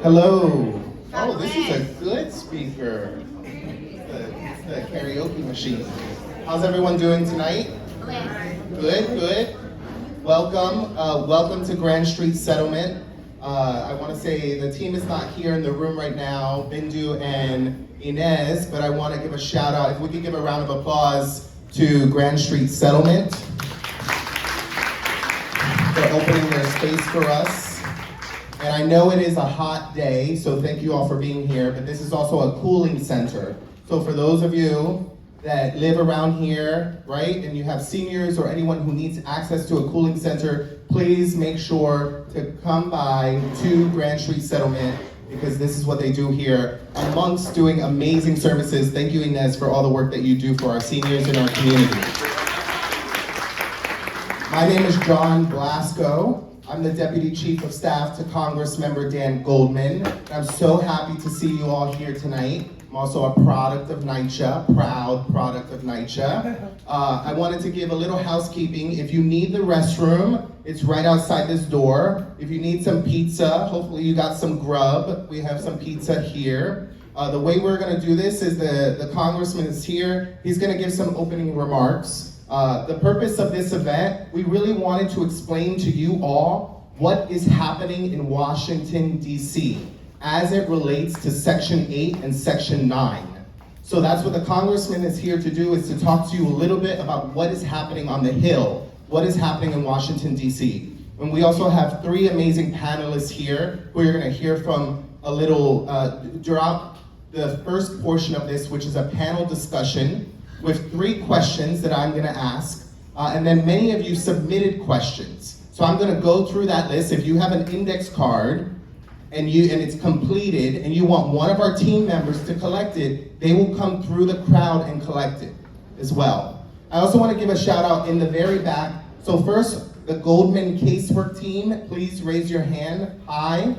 Hello. Oh, this is a good speaker. It's the karaoke machine. How's everyone doing tonight? Good, good. Welcome. Welcome to Grand Street Settlement. I want to say the team is not here in the room right now, Bindu and Inez, but I want to give a shout out. If we could give a round of applause to Grand Street Settlement for opening their space for us. And I know it is a hot day, so thank you all for being here, but this is also a cooling center. So for those of you that live around here, right, and you have seniors or anyone who needs access to a cooling center, please make sure to come by to Grand Street Settlement, because this is what they do here, amongst doing amazing services. Thank you, Inez, for all the work that you do for our seniors in our community. My name is John Blasco. I'm the Deputy Chief of Staff to Congress Member Dan Goldman. I'm so happy to see you all here tonight. I'm also a product of NYCHA, proud product of NYCHA. I wanted to give a little housekeeping. If you need the restroom, it's right outside this door. If you need some pizza, hopefully you got some grub. We have some pizza here. The way we're gonna do this is the congressman is here. He's gonna give some opening remarks. The purpose of this event, we really wanted to explain to you all what is happening in Washington, D.C. as it relates to Section 8 and Section 9. So that's what the congressman is here to do, is to talk to you a little bit about what is happening on the Hill, what is happening in Washington, D.C. And we also have three amazing panelists here who you're gonna hear from a little throughout the first portion of this, which is a panel discussion with 3 questions that I'm gonna ask, and then many of you submitted questions. So I'm gonna go through that list. If you have an index card and it's completed and you want one of our team members to collect it, they will come through the crowd and collect it as well. I also wanna give a shout out in the very back. So first, the Goldman casework team, please raise your hand high.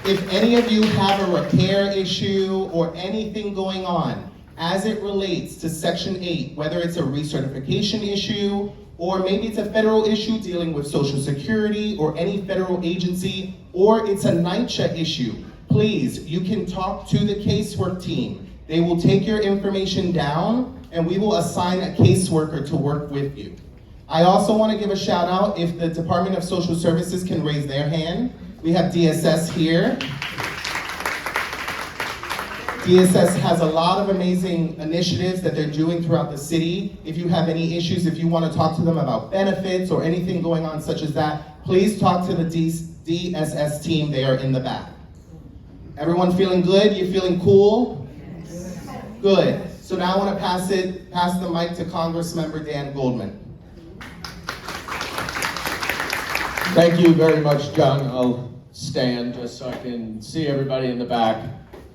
If any of you have a repair issue or anything going on as it relates to Section 8, whether it's a recertification issue, or maybe it's a federal issue dealing with Social Security or any federal agency, or it's a NYCHA issue, please, you can talk to the casework team. They will take your information down and we will assign a caseworker to work with you. I also want to give a shout out if the Department of Social Services can raise their hand. We have DSS here. DSS has a lot of amazing initiatives that they're doing throughout the city. If you have any issues, if you want to talk to them about benefits or anything going on such as that, please talk to the DSS team. They are in the back. Everyone feeling good? You feeling cool? Good. So now I want to pass the mic to Congressmember Dan Goldman. Thank you very much, John. I'll stand just so I can see everybody in the back.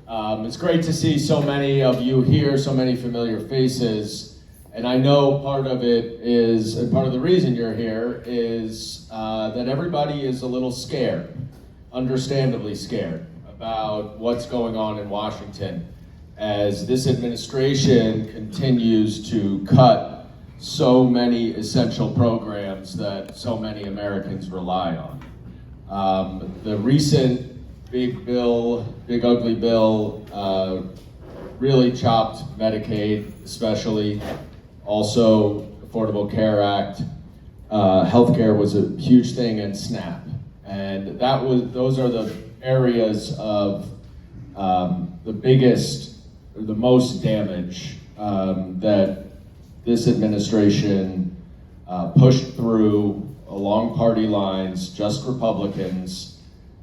It's great to see so many of you here, so many familiar faces. And I know part of it is, and part of the reason you're here is that everybody is a little scared, understandably scared, about what's going on in Washington as this administration continues to cut so many essential programs that so many Americans rely on. The recent big ugly bill, really chopped Medicaid, especially, also Affordable Care Act. Healthcare was a huge thing, and SNAP. And those are the areas of the biggest, or the most damage that this administration pushed through along party lines, just Republicans.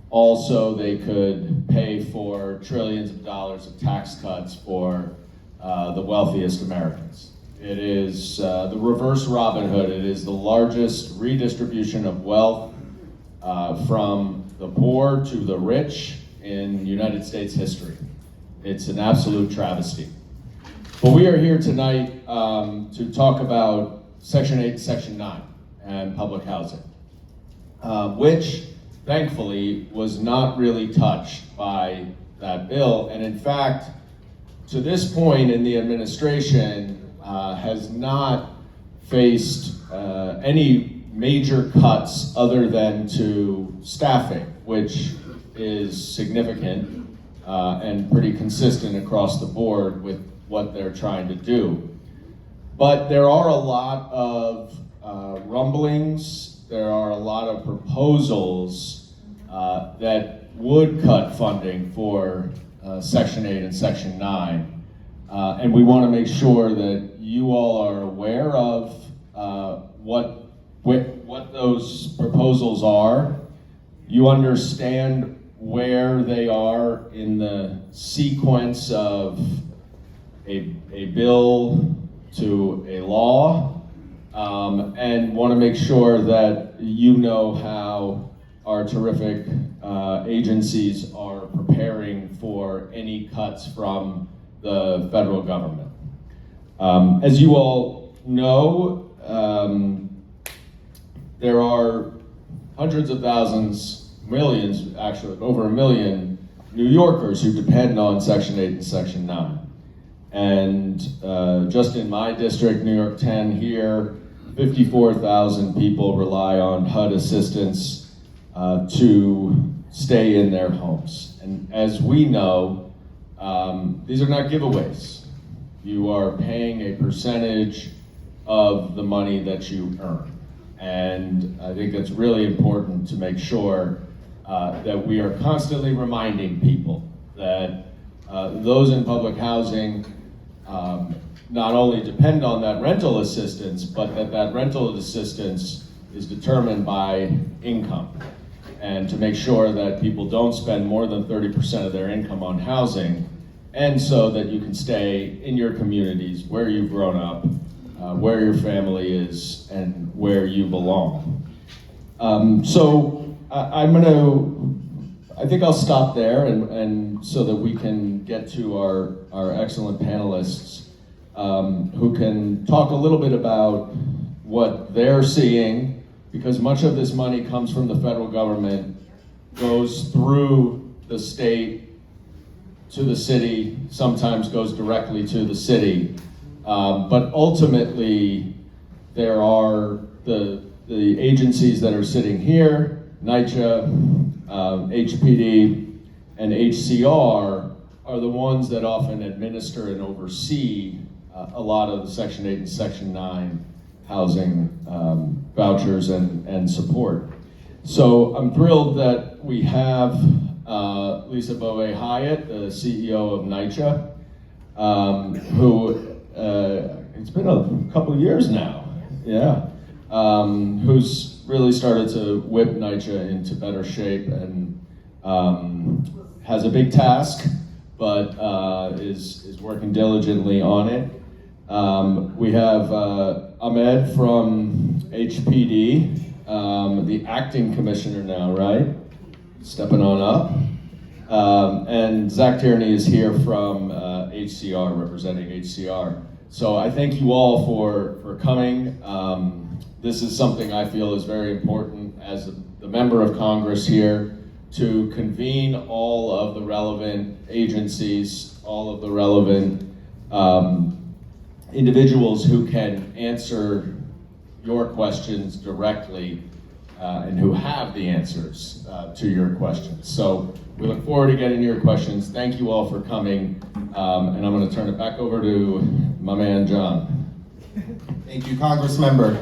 Also, they could pay for trillions of dollars of tax cuts for the wealthiest Americans. It is the reverse Robin Hood. It is the largest redistribution of wealth from the poor to the rich in United States history. It's an absolute travesty. But we are here tonight to talk about Section 8 and Section 9 and public housing, which thankfully was not really touched by that bill. And in fact, to this point in the administration, has not faced any major cuts other than to staffing, which is significant and pretty consistent across the board with what they're trying to do. But there are a lot of rumblings, there are a lot of proposals that would cut funding for Section 8 and Section 9. And we want to make sure that you all are aware of what those proposals are. You understand where they are in the sequence of a bill to a law, and want to make sure that you know how our terrific agencies are preparing for any cuts from the federal government. As you all know, there are hundreds of thousands, millions, actually, over 1 million New Yorkers who depend on Section 8 and Section 9. And just in my district, New York 10 here, 54,000 people rely on HUD assistance to stay in their homes. And as we know, these are not giveaways. You are paying a percentage of the money that you earn. And I think it's really important to make sure that we are constantly reminding people that those in public housing not only depend on that rental assistance, but that rental assistance is determined by income. And to make sure that people don't spend more than 30% of their income on housing, and so that you can stay in your communities where you've grown up, where your family is, and where you belong. So I think I'll stop there, and so that we can get to our excellent panelists who can talk a little bit about what they're seeing, because much of this money comes from the federal government, goes through the state to the city, sometimes goes directly to the city. But ultimately, there are the agencies that are sitting here, NYCHA, HPD, and HCR are the ones that often administer and oversee a lot of the Section 8 and Section 9 housing vouchers and support. So I'm thrilled that we have Lisa Bowe-Hyatt, the CEO of NYCHA, who it's been a couple of years now, yeah, who's really started to whip NYCHA into better shape and has a big task, but is working diligently on it. We have Ahmed from HPD, the acting commissioner now, right? Stepping on up. And Zach Tierney is here from HCR, representing HCR. So I thank you all for coming. This is something I feel is very important as the member of Congress here, to convene all of the relevant agencies, all of the relevant individuals who can answer your questions directly and who have the answers to your questions. So we look forward to getting your questions. Thank you all for coming. And I'm going to turn it back over to my man, John. Thank you, Congress member.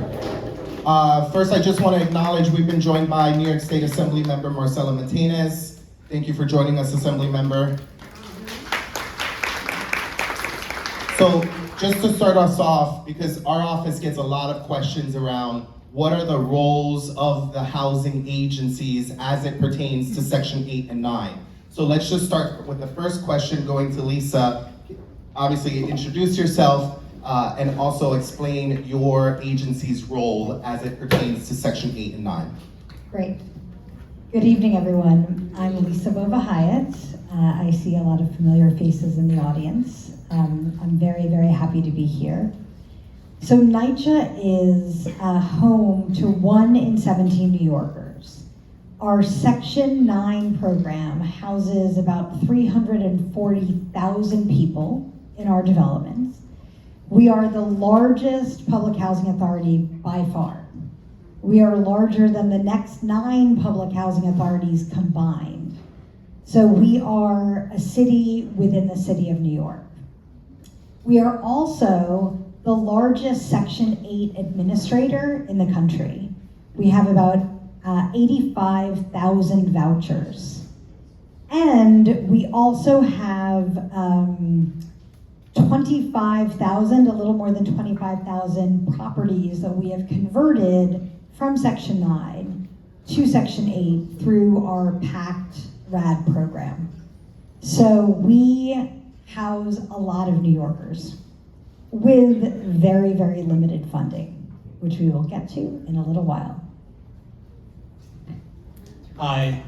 First, I just want to acknowledge we've been joined by New York State Assembly Member Marcela Martinez. Thank you for joining us, Assembly Member. So just to start us off, because our office gets a lot of questions around what are the roles of the housing agencies as it pertains to Section 8 and 9. So let's just start with the first question, going to Lisa. Obviously, introduce yourself and also explain your agency's role as it pertains to Section 8 and 9. Great. Good evening, everyone. I'm Lisa Bowe-Hyatt. I see a lot of familiar faces in the audience. I'm very, very happy to be here. So NYCHA is home to 1 in 17 New Yorkers. Our Section 9 program houses about 340,000 people in our developments. We are the largest public housing authority by far. We are larger than the next 9 public housing authorities combined. So we are a city within the city of New York. We are also the largest Section 8 administrator in the country. We have about 85,000 vouchers. And we also have 25,000, a little more than 25,000 properties that we have converted from Section 9 to Section 8 through our PACT RAD program. So we house a lot of New Yorkers with very, very limited funding, which we will get to in a little while. Hi,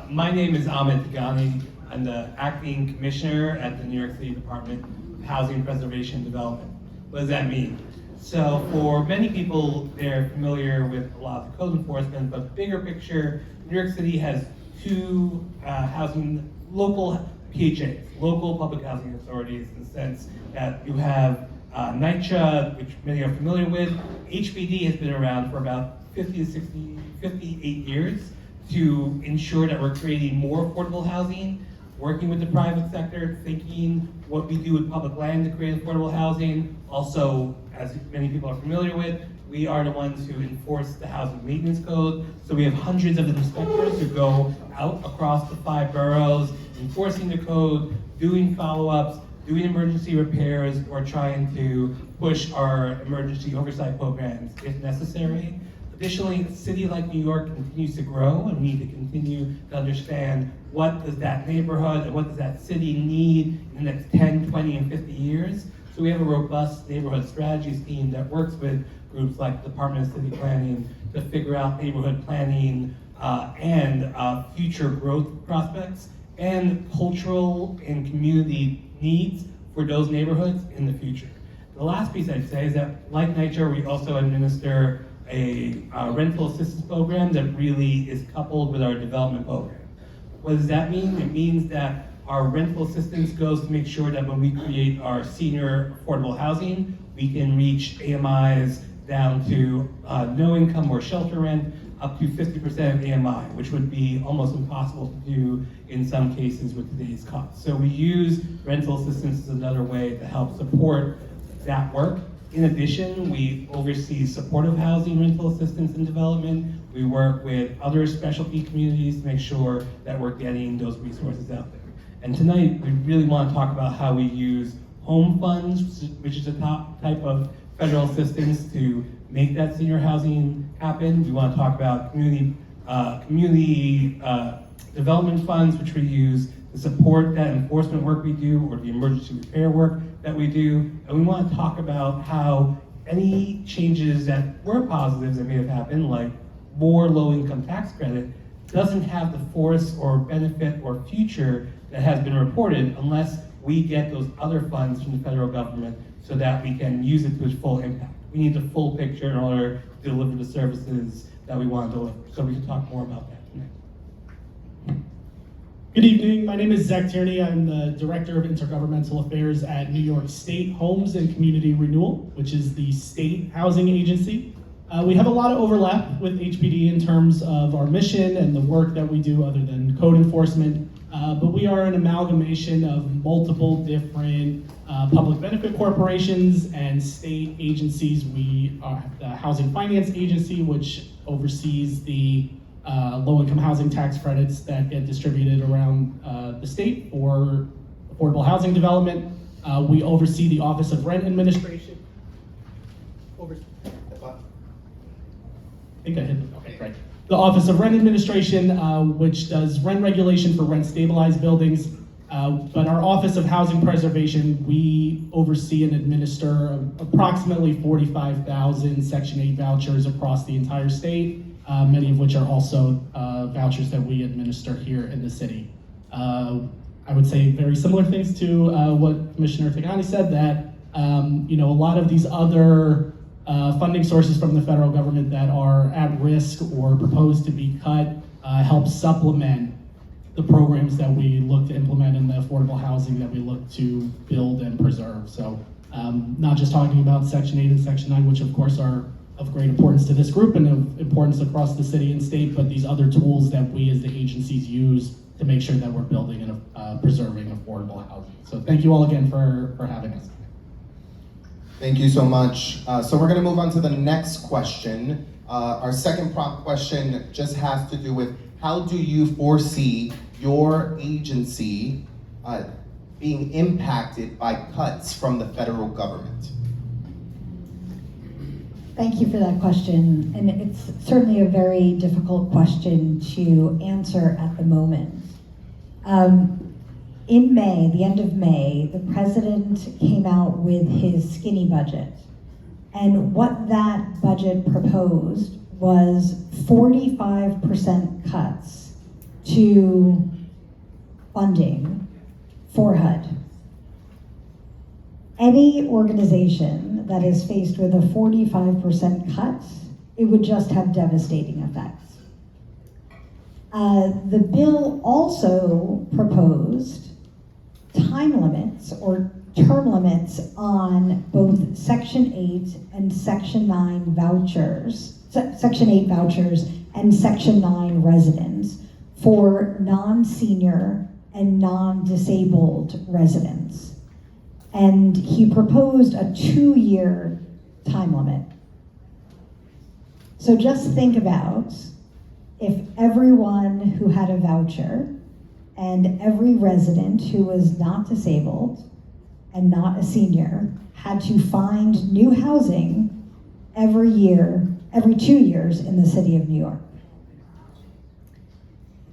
my name is Ahmed Tigani. I'm the acting commissioner at the New York City Department of Housing Preservation and Development. What does that mean? So for many people, they're familiar with a lot of the code enforcement, but bigger picture, New York City has 2 local PHAs, local public housing authorities, in the sense that you have NYCHA, which many are familiar with. HPD has been around for about 58 years to ensure that we're creating more affordable housing, working with the private sector, thinking what we do with public land to create affordable housing. Also, as many people are familiar with, we are the ones who enforce the housing maintenance code. So we have hundreds of inspectors who go out across the 5 boroughs, enforcing the code, doing follow-ups, doing emergency repairs, or trying to push our emergency oversight programs if necessary. Additionally, a city like New York continues to grow, and we need to continue to understand what does that neighborhood and what does that city need in the next 10, 20, and 50 years. So we have a robust neighborhood strategies team that works with groups like the Department of City Planning to figure out neighborhood planning and future growth prospects and cultural and community needs for those neighborhoods in the future. The last piece I'd say is that, like NYCHA, we also administer a rental assistance program that really is coupled with our development program. What does that mean? It means that our rental assistance goes to make sure that when we create our senior affordable housing, we can reach AMIs down to no income or shelter rent up to 50% of AMI, which would be almost impossible to do in some cases with today's costs. So we use rental assistance as another way to help support that work. In addition, we oversee supportive housing, rental assistance, and development. We work with other specialty communities to make sure that we're getting those resources out there. And tonight, we really want to talk about how we use home funds, which is a top type of federal assistance to make that senior housing happen. We want to talk about community development funds, which we use to support that enforcement work we do, or the emergency repair work that we do. And we want to talk about how any changes that were positives that may have happened, like more low-income tax credit, doesn't have the force or benefit or future that has been reported unless we get those other funds from the federal government so that we can use it to its full impact. We need the full picture in order to deliver the services that we want to deliver. So we can talk more about that tonight. Good evening, my name is Zach Tierney. I'm the Director of Intergovernmental Affairs at New York State Homes and Community Renewal, which is the state housing agency. We have a lot of overlap with HPD in terms of our mission and the work that we do other than code enforcement, but we are an amalgamation of multiple different public benefit corporations and state agencies. We are the Housing Finance Agency, which oversees the low-income housing tax credits that get distributed around the state for affordable housing development. We oversee the Office of Rent Administration. I think I hit it. Okay, great. The Office of Rent Administration, which does rent regulation for rent-stabilized buildings. But our Office of Housing Preservation, we oversee and administer approximately 45,000 Section 8 vouchers across the entire state, many of which are also vouchers that we administer here in the city. I would say very similar things to what Commissioner Tigani said, that a lot of these other funding sources from the federal government that are at risk or proposed to be cut help supplement the programs that we look to implement in the affordable housing that we look to build and preserve. So not just talking about Section 8 and Section 9, which of course are of great importance to this group and of importance across the city and state, but these other tools that we as the agencies use to make sure that we're building and preserving affordable housing. So thank you all again for having us. Thank you so much. So we're gonna move on to the next question. Our second prompt question just has to do with how do you foresee your agency being impacted by cuts from the federal government? Thank you for that question, and it's certainly a very difficult question to answer at the moment. In May, the end of May, the president came out with his skinny budget, and what that budget proposed was 45% cuts to funding for HUD. Any organization that is faced with a 45% cut, it would just have devastating effects. The bill also proposed time limits or term limits on both Section 8 and Section 9 vouchers, Section 8 vouchers and Section 9 residents for non-senior and non-disabled residents. And he proposed a 2-year time limit. So just think about if everyone who had a voucher and every resident who was not disabled and not a senior had to find new housing every 2 years in the city of New York.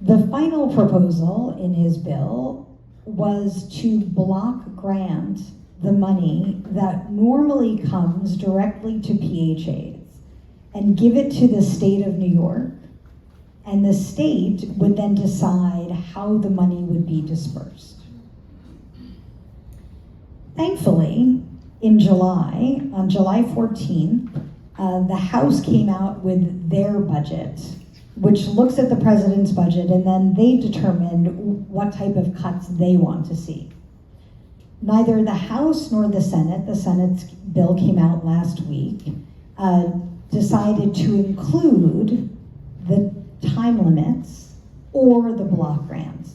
The final proposal in his bill was to block grant the money that normally comes directly to PHAs and give it to the state of New York, and the state would then decide how the money would be dispersed. Thankfully, in July, on July 14th, the House came out with their budget, which looks at the president's budget, and then they determine what type of cuts they want to see. Neither the House nor the Senate's bill came out last week, decided to include the time limits or the block grants.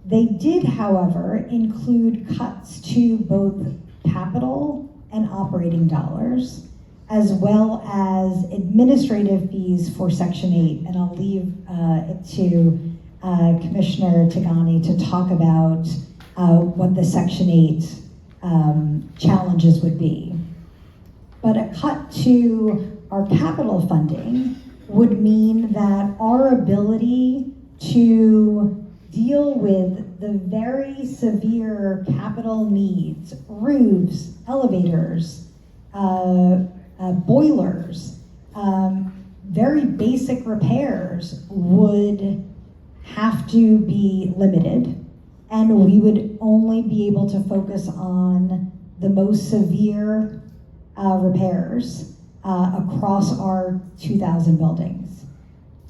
They did, however, include cuts to both capital and operating dollars, as well as administrative fees for Section 8. And I'll leave it to Commissioner Tagani to talk about what the Section 8 challenges would be. But a cut to our capital funding would mean that our ability to deal with the very severe capital needs, roofs, elevators, boilers, very basic repairs would have to be limited, and we would only be able to focus on the most severe repairs across our 2,000 buildings.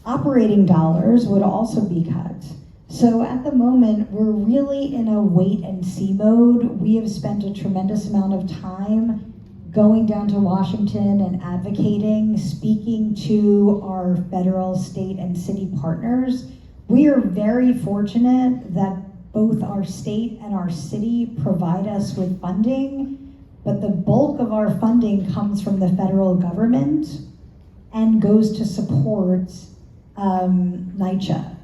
Operating dollars would also be cut. So at the moment, we're really in a wait and see mode. We have spent a tremendous amount of time going down to Washington and advocating, speaking to our federal, state, and city partners. We are very fortunate that both our state and our city provide us with funding, but the bulk of our funding comes from the federal government and goes to support NYCHA.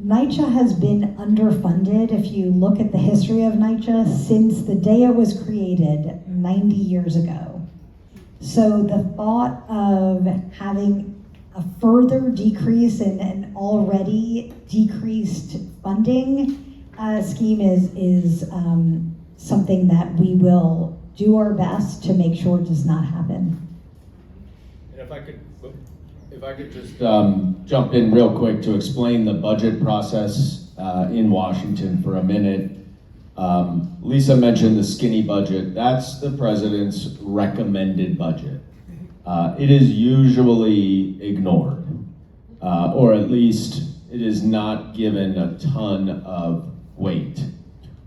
NYCHA has been underfunded, if you look at the history of NYCHA, since the day it was created 90 years ago. So the thought of having a further decrease in an already decreased funding scheme is something that we will do our best to make sure does not happen. And if I could just jump in real quick to explain the budget process in Washington for a minute. Lisa mentioned the skinny budget. That's the president's recommended budget. It is usually ignored, or at least it is not given a ton of weight.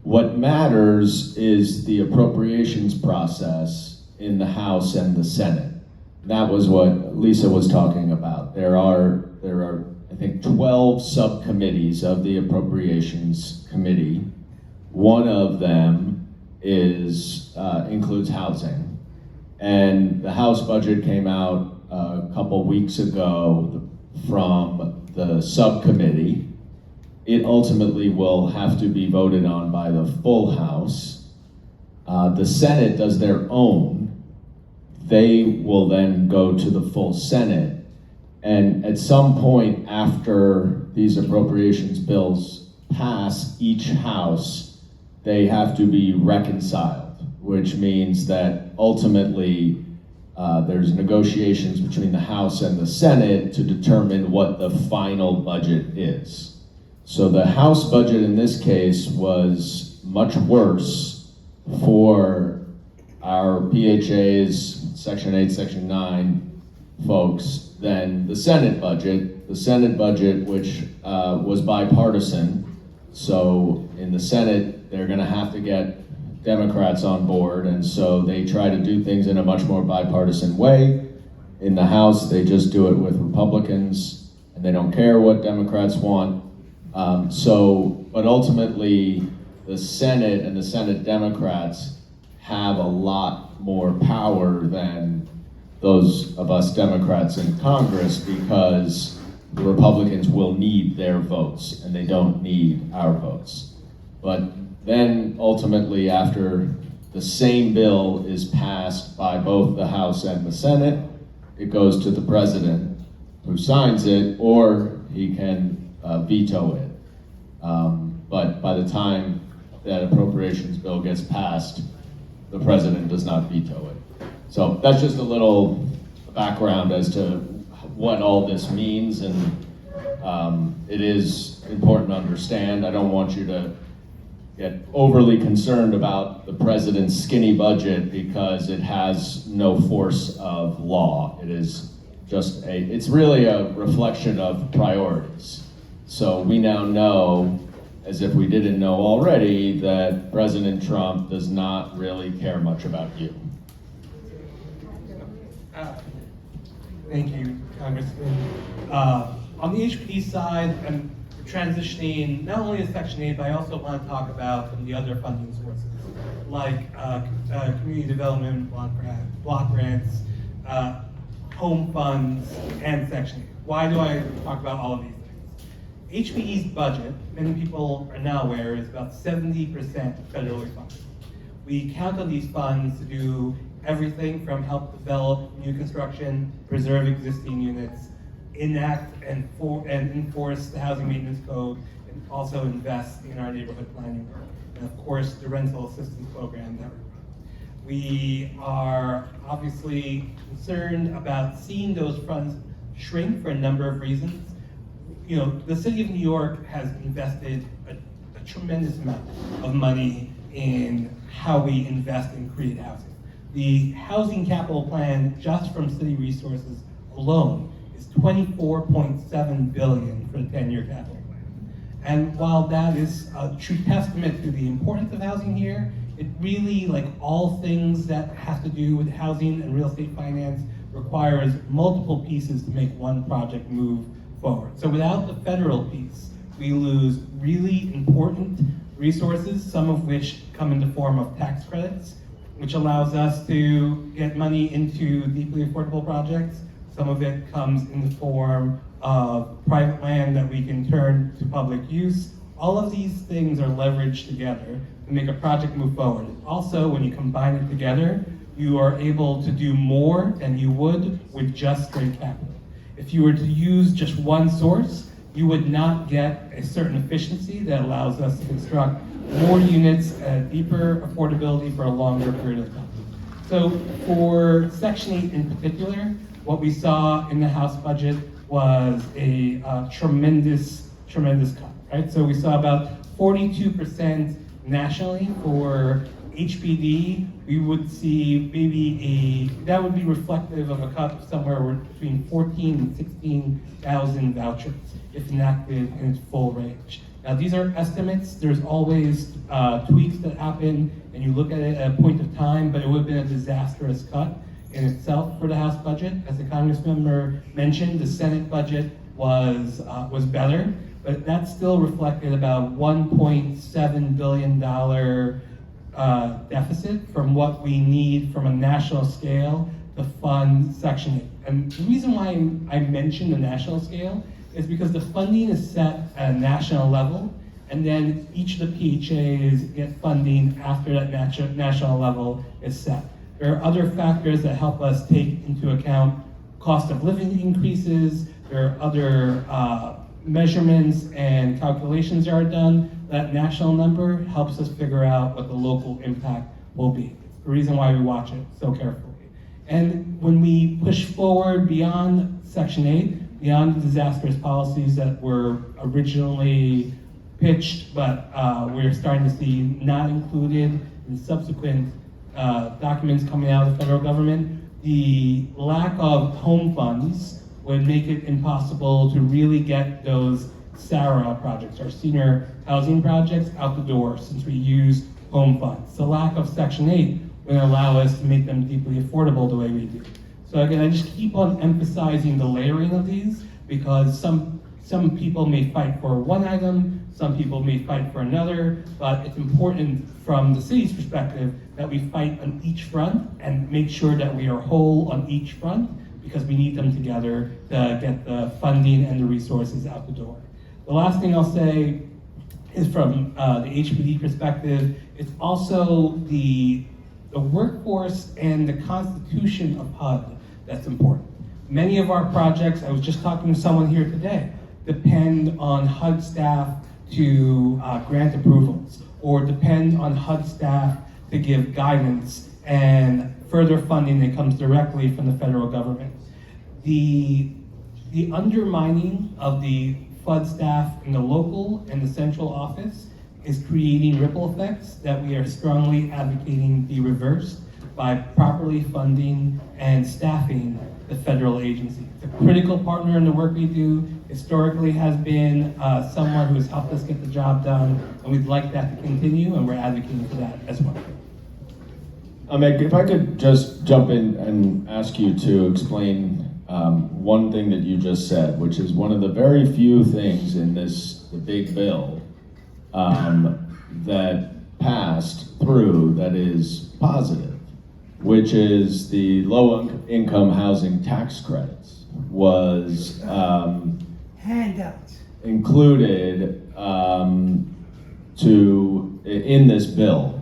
What matters is the appropriations process in the House and the Senate. That was what Lisa was talking about. There are, I think, 12 subcommittees of the Appropriations Committee. One of them includes housing. And the House budget came out a couple weeks ago from the subcommittee. It ultimately will have to be voted on by the full House. The Senate does their own. They will then go to the full Senate. And at some point after these appropriations bills pass each House, they have to be reconciled, which means that ultimately there's negotiations between the House and the Senate to determine what the final budget is. So the House budget in this case was much worse for our PHAs, Section 8, Section 9 folks than the Senate budget. The Senate budget, which was bipartisan, so in the Senate, they're gonna have to get Democrats on board, and so they try to do things in a much more bipartisan way. In the House, they just do it with Republicans, and they don't care what Democrats want. But ultimately, the Senate and the Senate Democrats have a lot more power than those of us Democrats in Congress, because the Republicans will need their votes and they don't need our votes. But then ultimately, after the same bill is passed by both the House and the Senate, it goes to the president, who signs it, or he can veto it. But by the time that appropriations bill gets passed, the president does not veto it. So that's just a little background as to what all this means, and it is important to understand. I don't want you to get overly concerned about the president's skinny budget because it has no force of law. It is just it's really a reflection of priorities. So we now know, as if we didn't know already, that President Trump does not really care much about you. Thank you, Congressman. On the HPD side, I'm transitioning not only to Section 8, but I also want to talk about some of the other funding sources, like community development, block grants, home funds, and Section 8. Why do I talk about all of these things? HPD's budget, many people are now aware, is about 70% federally funded. We count on these funds to do everything from help develop new construction, preserve existing units, enact and enforce the housing maintenance code, and also invest in our neighborhood planning work. And of course, the rental assistance program that we run. We are obviously concerned about seeing those funds shrink for a number of reasons. You know, the city of New York has invested a tremendous amount of money in how we invest and create housing. The housing capital plan, just from city resources alone, is $24.7 billion for the 10-year capital plan. And while that is a true testament to the importance of housing here, it really, like all things that have to do with housing and real estate finance, requires multiple pieces to make one project move forward. So without the federal piece, we lose really important resources, some of which come in the form of tax credits, which allows us to get money into deeply affordable projects. Some of it comes in the form of private land that we can turn to public use. All of these things are leveraged together to make a project move forward. Also, when you combine it together, you are able to do more than you would with just straight capital. If you were to use just one source, you would not get a certain efficiency that allows us to construct more units at deeper affordability for a longer period of time. So for Section 8 in particular, what we saw in the House budget was a tremendous cut, right? So we saw about 42% nationally for HPD. We would see maybe that would be reflective of a cut somewhere between 14 and 16,000 vouchers if enacted in its full range. Now these are estimates. There's always tweaks that happen, and you look at it at a point of time, but it would have been a disastrous cut in itself for the House budget. As the Congress member mentioned, the Senate budget was better, but that still reflected about $1.7 billion deficit from what we need from a national scale to fund Section 8. And the reason why I mentioned the national scale is because the funding is set at a national level, and then each of the PHAs get funding after that national level is set. There are other factors that help us take into account cost of living increases. There are other measurements and calculations that are done. That national number helps us figure out what the local impact will be. It's the reason why we watch it so carefully. And when we push forward beyond Section 8, beyond the disastrous policies that were originally pitched, but we're starting to see not included in subsequent documents coming out of the federal government, the lack of home funds would make it impossible to really get those SARA projects, our senior housing projects, out the door since we use home funds. The lack of Section 8 would allow us to make them deeply affordable the way we do. So again, I just keep on emphasizing the layering of these because some people may fight for one item, some people may fight for another, but it's important from the city's perspective that we fight on each front and make sure that we are whole on each front because we need them together to get the funding and the resources out the door. The last thing I'll say is from the HPD perspective, it's also the workforce and the constitution of HUD that's important. Many of our projects, I was just talking to someone here today, depend on HUD staff to grant approvals or depend on HUD staff to give guidance and further funding that comes directly from the federal government. The undermining of the FUD staff in the local and the central office is creating ripple effects that we are strongly advocating be reversed by properly funding and staffing the federal agency. It's a critical partner in the work we do, historically has been someone who has helped us get the job done, and we'd like that to continue, and we're advocating for that as well. Meg, if I could just jump in and ask you to explain one thing that you just said, which is one of the very few things in the big bill that passed through that is positive, which is the low-income housing tax credits was handouts included in this bill.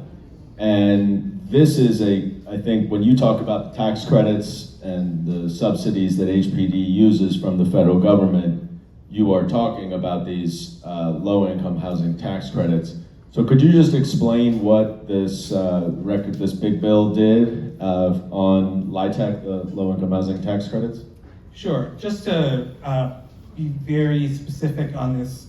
And this is I think when you talk about the tax credits and the subsidies that HPD uses from the federal government, you are talking about these low-income housing tax credits. So could you just explain what this this big bill did on LIHTC, the low-income housing tax credits? Sure. Just to be very specific on this,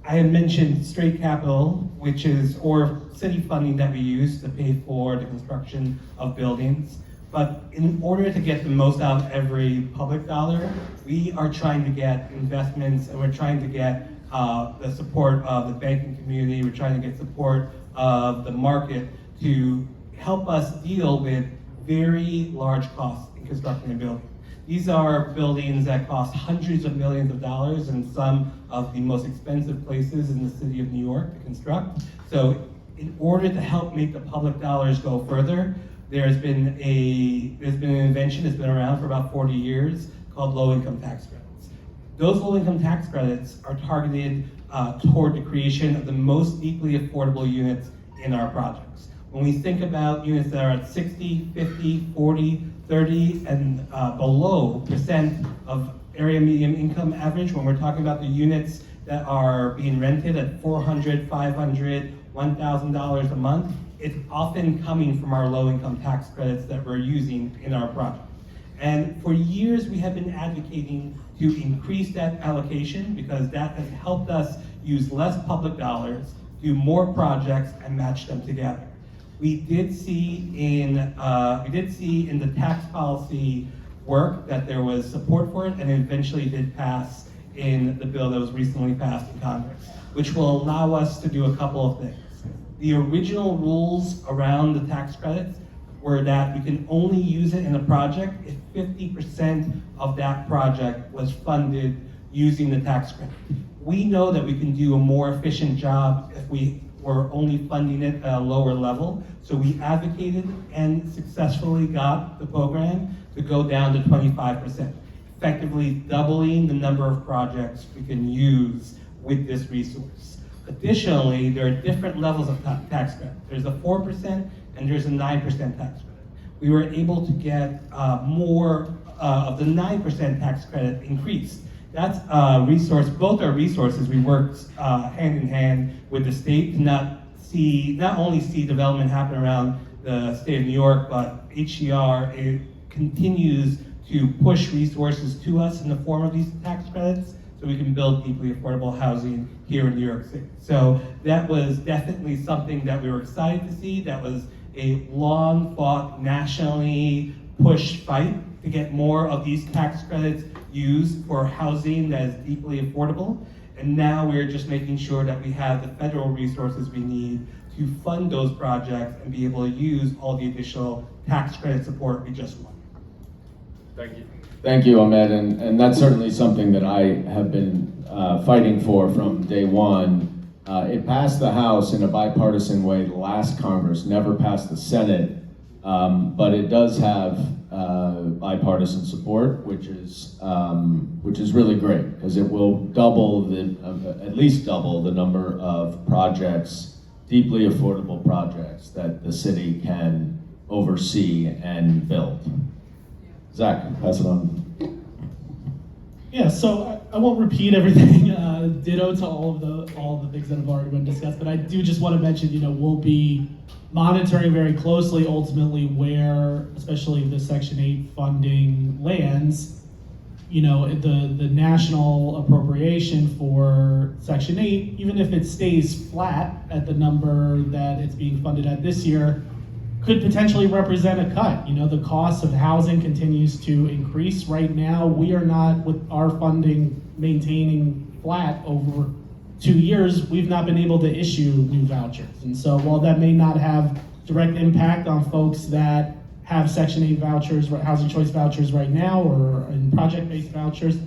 I had mentioned straight capital, which is, or city funding that we use to pay for the construction of buildings. But in order to get the most out of every public dollar, we are trying to get investments and we're trying to get the support of the banking community. We're trying to get support of the market to help us deal with very large costs in constructing a building. These are buildings that cost hundreds of millions of dollars in some of the most expensive places in the city of New York to construct. So in order to help make the public dollars go further, there's been an invention that's been around for about 40 years called low-income tax credits. Those low-income tax credits are targeted toward the creation of the most deeply affordable units in our projects. When we think about units that are at 60, 50, 40, 30, and below percent of area median income average, when we're talking about the units that are being rented at $400, $500, $1,000 a month, it's often coming from our low-income tax credits that we're using in our project. And for years, we have been advocating to increase that allocation because that has helped us use less public dollars, do more projects, and match them together. We did see in the tax policy work that there was support for it, and it eventually did pass in the bill that was recently passed in Congress, which will allow us to do a couple of things. The original rules around the tax credits were that we can only use it in a project if 50% of that project was funded using the tax credit. We know that we can do a more efficient job if we were only funding it at a lower level. So we advocated and successfully got the program to go down to 25%, effectively doubling the number of projects we can use with this resource. Additionally, there are different levels of tax credit. There's a 4% and there's a 9% tax credit. We were able to get more of the 9% tax credit increased. That's a resource, both are resources we worked hand in hand with the state to not only see development happen around the state of New York, but HCR, it continues to push resources to us in the form of these tax credits so we can build deeply affordable housing here in New York City. So that was definitely something that we were excited to see. That was a long fought, nationally pushed fight to get more of these tax credits used for housing that is deeply affordable. And now we're just making sure that we have the federal resources we need to fund those projects and be able to use all the additional tax credit support we just won. Thank you. Thank you, Ahmed, and that's certainly something that I have been fighting for from day one. It passed the House in a bipartisan way the last Congress, never passed the Senate, but it does have bipartisan support, which is really great because it will double at least double the number of projects, deeply affordable projects that the city can oversee and build. Zach, pass it on. Yeah, so I won't repeat everything. Ditto to all the things that have already been discussed, but I do just want to mention, we'll be monitoring very closely ultimately where, especially the Section 8 funding lands. The national appropriation for Section 8, even if it stays flat at the number that it's being funded at this year, could potentially represent a cut. The cost of housing continues to increase. Right now, we are not, with our funding maintaining flat over 2 years, we've not been able to issue new vouchers. And so while that may not have direct impact on folks that have Section 8 vouchers, housing choice vouchers right now, or in project-based vouchers,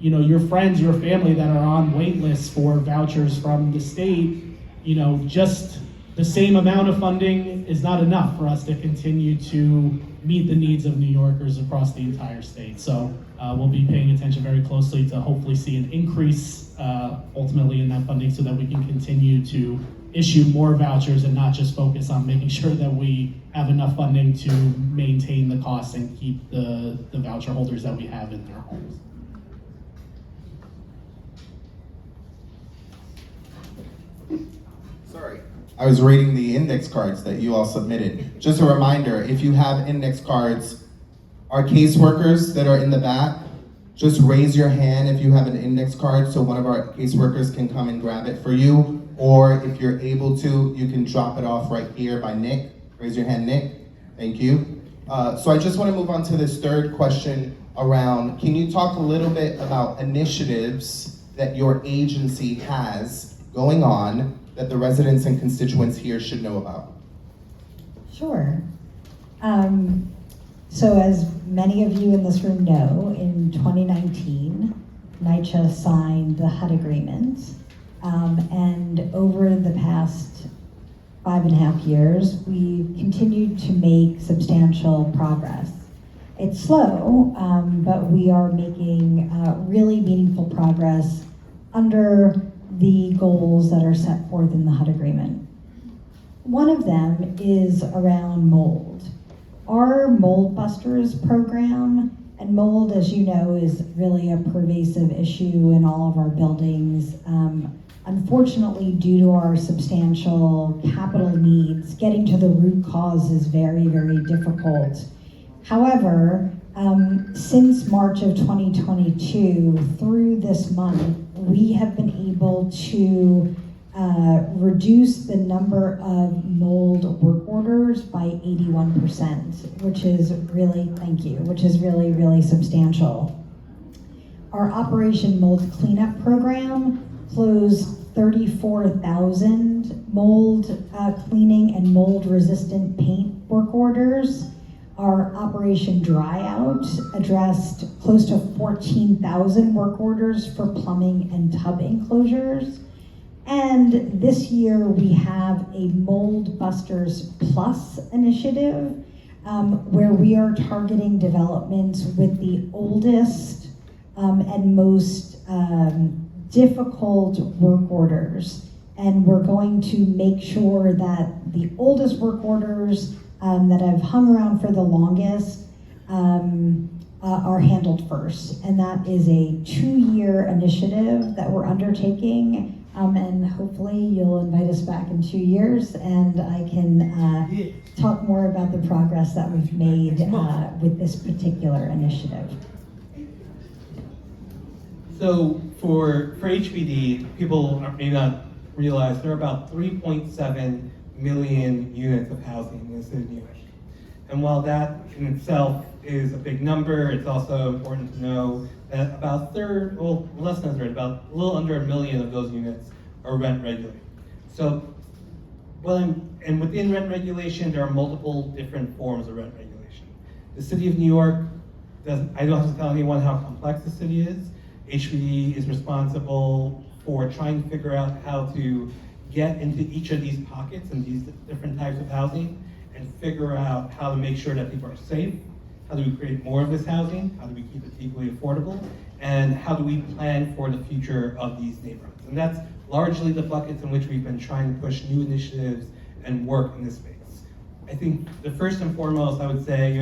your friends, your family that are on wait lists for vouchers from the state, just the same amount of funding is not enough for us to continue to meet the needs of New Yorkers across the entire state. So we'll be paying attention very closely to hopefully see an increase ultimately in that funding so that we can continue to issue more vouchers and not just focus on making sure that we have enough funding to maintain the costs and keep the voucher holders that we have in their homes. Sorry. I was reading the index cards that you all submitted. Just a reminder, if you have index cards, our caseworkers that are in the back, just raise your hand if you have an index card so one of our caseworkers can come and grab it for you. Or if you're able to, you can drop it off right here by Nick. Raise your hand, Nick. Thank you. So I just want to move on to this third question around, can you talk a little bit about initiatives that your agency has going on that the residents and constituents here should know about? Sure. So as many of you in this room know, in 2019, NYCHA signed the HUD agreement. And over the past 5.5 years, we continued to make substantial progress. It's slow, but we are making really meaningful progress under the goals that are set forth in the HUD agreement. One of them is around mold. Our Mold Busters program, and mold, as you know, is really a pervasive issue in all of our buildings. Unfortunately, due to our substantial capital needs, getting to the root cause is very, very difficult. However, since March of 2022 through this month, we have been able to reduce the number of mold work orders by 81%, which is really, thank you, which is really, really substantial. Our Operation Mold Cleanup program closed 34,000 mold cleaning and mold resistant paint work orders. Our Operation Dryout addressed close to 14,000 work orders for plumbing and tub enclosures. And this year we have a Mold Busters Plus initiative where we are targeting developments with the oldest and most difficult work orders. And we're going to make sure that the oldest work orders that have hung around for the longest are handled first. And that is a 2-year initiative that we're undertaking. And hopefully you'll invite us back in 2 years and I can talk more about the progress that we've made with this particular initiative. So for HPD, people may not realize there are about 3.7 million units of housing in the city of New York. And while that in itself is a big number, it's also important to know that about less than a third, about a little under 1 million of those units are rent regulated. So, and within rent regulation, there are multiple different forms of rent regulation. The city of New York, I don't have to tell anyone how complex the city is. HPD is responsible for trying to figure out how to get into each of these pockets and these different types of housing and figure out how to make sure that people are safe. How do we create more of this housing? How do we keep it equally affordable? And how do we plan for the future of these neighborhoods? And that's largely the buckets in which we've been trying to push new initiatives and work in this space. I think the first and foremost, I would say,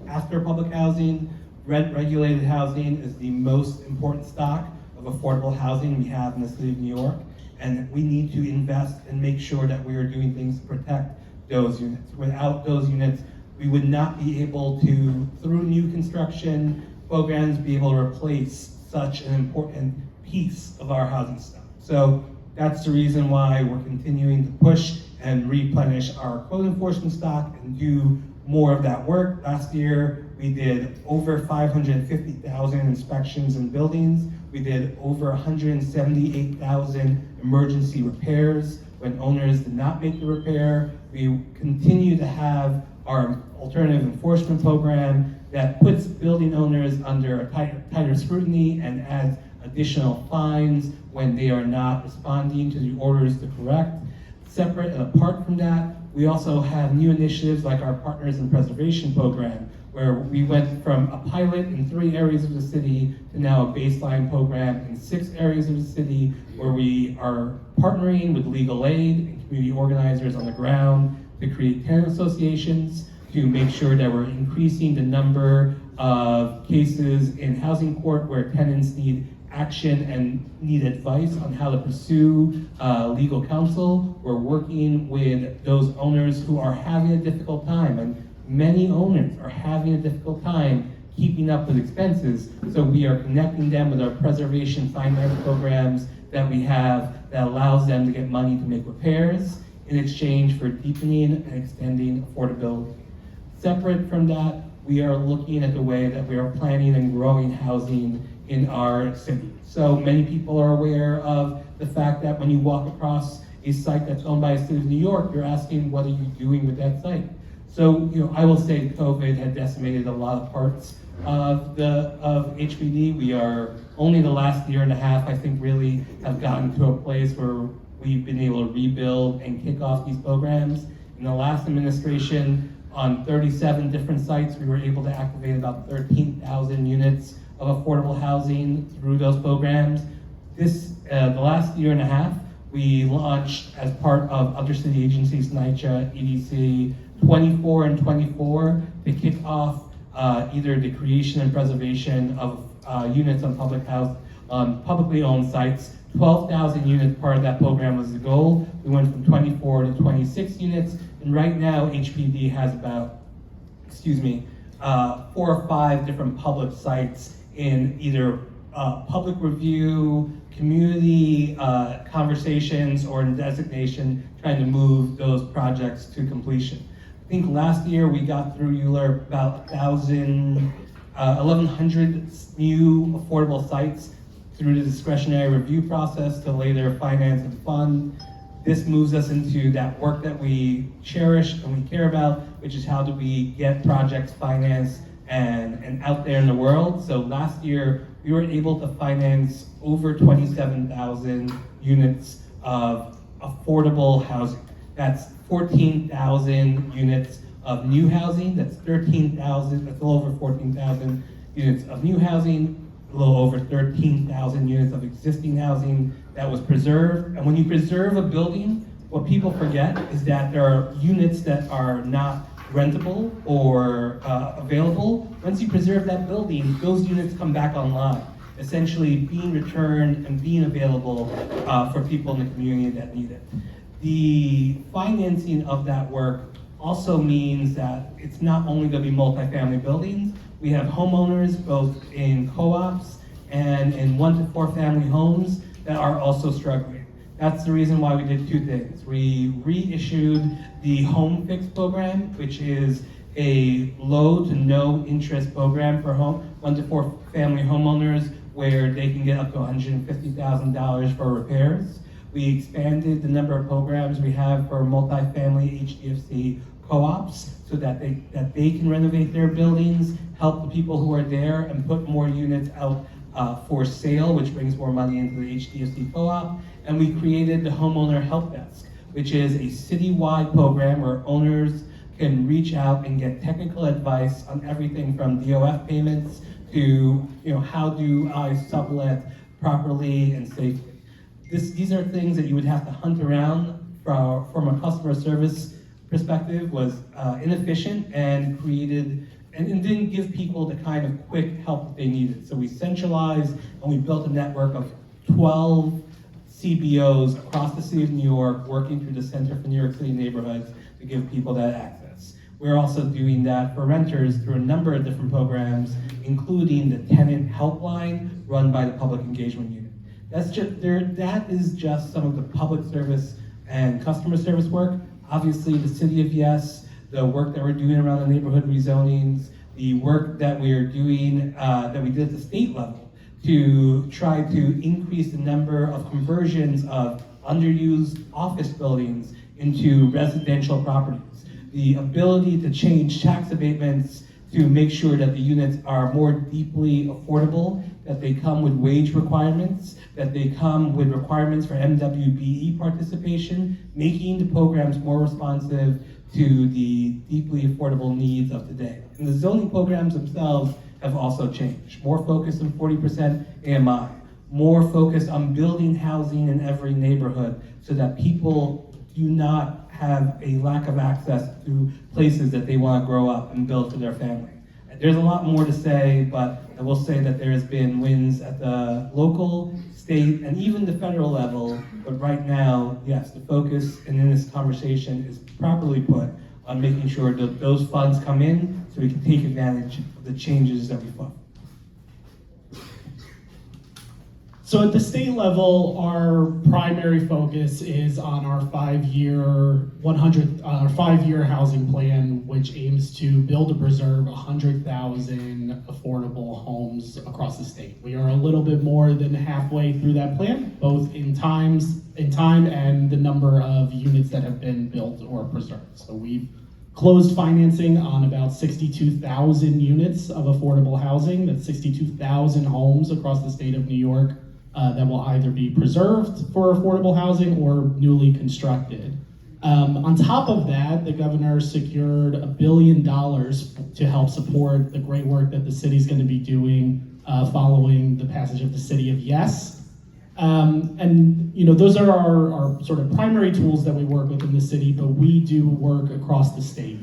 after public housing, rent-regulated housing is the most important stock of affordable housing we have in the city of New York. And we need to invest and make sure that we are doing things to protect those units. Without those units, we would not be able to, through new construction programs, be able to replace such an important piece of our housing stock. So that's the reason why we're continuing to push and replenish our code enforcement stock and do more of that work. Last year, we did over 550,000 inspections in buildings. We did over 178,000 emergency repairs when owners did not make the repair. We continue to have our alternative enforcement program that puts building owners under a tighter scrutiny and adds additional fines when they are not responding to the orders to correct. Separate and apart from that, we also have new initiatives like our Partners in Preservation program, where we went from a pilot in 3 areas of the city to now a baseline program in 6 areas of the city, where we are partnering with legal aid and community organizers on the ground to create tenant associations to make sure that we're increasing the number of cases in housing court where tenants need action and need advice on how to pursue legal counsel. We're working with those owners who are having a difficult time, and many owners are having a difficult time keeping up with expenses, so we are connecting them with our preservation finance programs that we have that allows them to get money to make repairs in exchange for deepening and extending affordability. Separate from that, we are looking at the way that we are planning and growing housing in our city. So many people are aware of the fact that when you walk across a site that's owned by the city of New York, you're asking, what are you doing with that site? So, I will say COVID had decimated a lot of parts of HPD. We are only the last year and a half, I think, really have gotten to a place where we've been able to rebuild and kick off these programs. In the last administration, on 37 different sites, we were able to activate about 13,000 units of affordable housing through those programs. The last year and a half, we launched as part of other city agencies, NYCHA, EDC, 24 and 24 to kick off either the creation and preservation of units on publicly owned sites. 12,000 units part of that program was the goal. We went from 24 to 26 units, and right now HPD has about, 4 or 5 different public sites in either public review, community conversations, or in designation, trying to move those projects to completion. I think last year we got through Euler about 1,100 new affordable sites through the discretionary review process to later finance and fund. This moves us into that work that we cherish and we care about, which is how do we get projects financed and out there in the world. So last year, we were able to finance over 27,000 units of affordable housing. That's 14,000 units of new housing, that's 13,000, that's a little over 14,000 units of new housing, a little over 13,000 units of existing housing that was preserved. And when you preserve a building, what people forget is that there are units that are not rentable or available. Once you preserve that building, those units come back online, essentially being returned and being available for people in the community that need it. The financing of that work also means that it's not only going to be multifamily buildings. We have homeowners both in co-ops and in 1 to 4 family homes that are also struggling. That's the reason why we did 2 things. We reissued the Home Fix program, which is a low to no interest program for 1 to 4 family homeowners where they can get up to $150,000 for repairs. We expanded the number of programs we have for multifamily HDFC co-ops so that they can renovate their buildings, help the people who are there, and put more units out for sale, which brings more money into the HDFC co-op. And we created the Homeowner Help Desk, which is a citywide program where owners can reach out and get technical advice on everything from DOF payments to how do I sublet properly and safely. These are things that you would have to hunt around from a customer service perspective, was inefficient and created and didn't give people the kind of quick help that they needed. So we centralized and we built a network of 12 CBOs across the city of New York working through the Center for New York City Neighborhoods to give people that access. We're also doing that for renters through a number of different programs, including the tenant helpline run by the Public Engagement Unit. That is just some of the public service and customer service work. Obviously, the City of Yes, the work that we're doing around the neighborhood rezonings, the work that we are doing, that we did at the state level to try to increase the number of conversions of underused office buildings into residential properties. The ability to change tax abatements to make sure that the units are more deeply affordable, that they come with wage requirements, that they come with requirements for MWBE participation, making the programs more responsive to the deeply affordable needs of today. And the zoning programs themselves have also changed. More focused on 40% AMI, more focused on building housing in every neighborhood so that people do not have a lack of access to places that they want to grow up and build for their family. There's a lot more to say, but I will say that there has been wins at the local, state, and even the federal level. But right now, yes, the focus and in this conversation is properly put on making sure that those funds come in so we can take advantage of the changes that we fund. So at the state level, our primary focus is on our 5-year housing plan, which aims to build and preserve 100,000 affordable homes across the state. We are a little bit more than halfway through that plan, both in time and the number of units that have been built or preserved. So we've closed financing on about 62,000 units of affordable housing. That's 62,000 homes across the state of New York that will either be preserved for affordable housing or newly constructed. On top of that, the governor secured $1 billion to help support the great work that the city's going to be doing following the passage of the City of Yes. And those are our sort of primary tools that we work with in the city, but we do work across the state.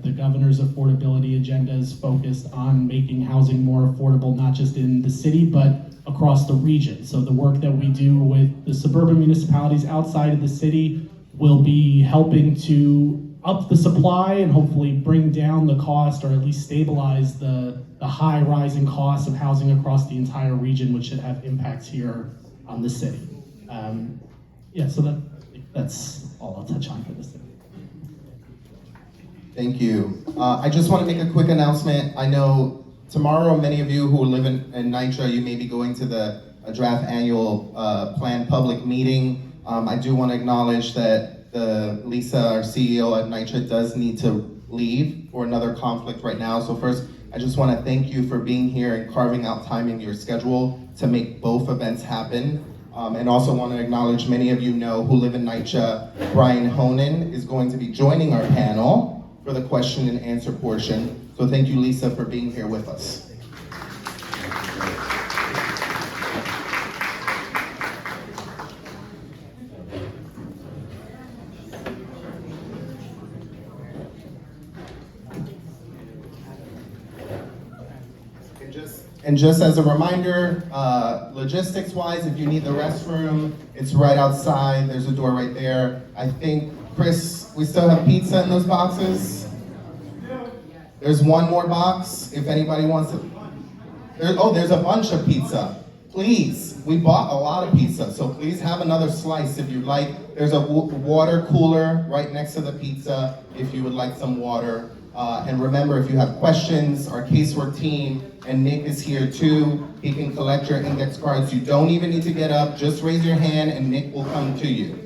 The governor's affordability agenda is focused on making housing more affordable, not just in the city, but across the region. So the work that we do with the suburban municipalities outside of the city will be helping to up the supply and hopefully bring down the cost, or at least stabilize the high rising costs of housing across the entire region, which should have impacts here on the city. So that's all I'll touch on for this city. Thank you. I just want to make a quick announcement. I know tomorrow, many of you who live in NYCHA, you may be going to the draft annual plan public meeting. I do want to acknowledge that Lisa, our CEO at NYCHA, does need to leave for another conflict right now. So first, I just want to thank you for being here and carving out time in your schedule to make both events happen. And also want to acknowledge many of you know who live in NYCHA, Brian Honan is going to be joining our panel for the question and answer portion. So thank you, Lisa, for being here with us. And just as a reminder, logistics-wise, if you need the restroom, it's right outside. There's a door right there. I think, Chris, we still have pizza in those boxes? There's one more box, if anybody wants to. There's a bunch of pizza. Please, we bought a lot of pizza, so please have another slice if you'd like. There's a water cooler right next to the pizza if you would like some water. And remember, if you have questions, our casework team and Nick is here too. He can collect your index cards. You don't even need to get up. Just raise your hand and Nick will come to you.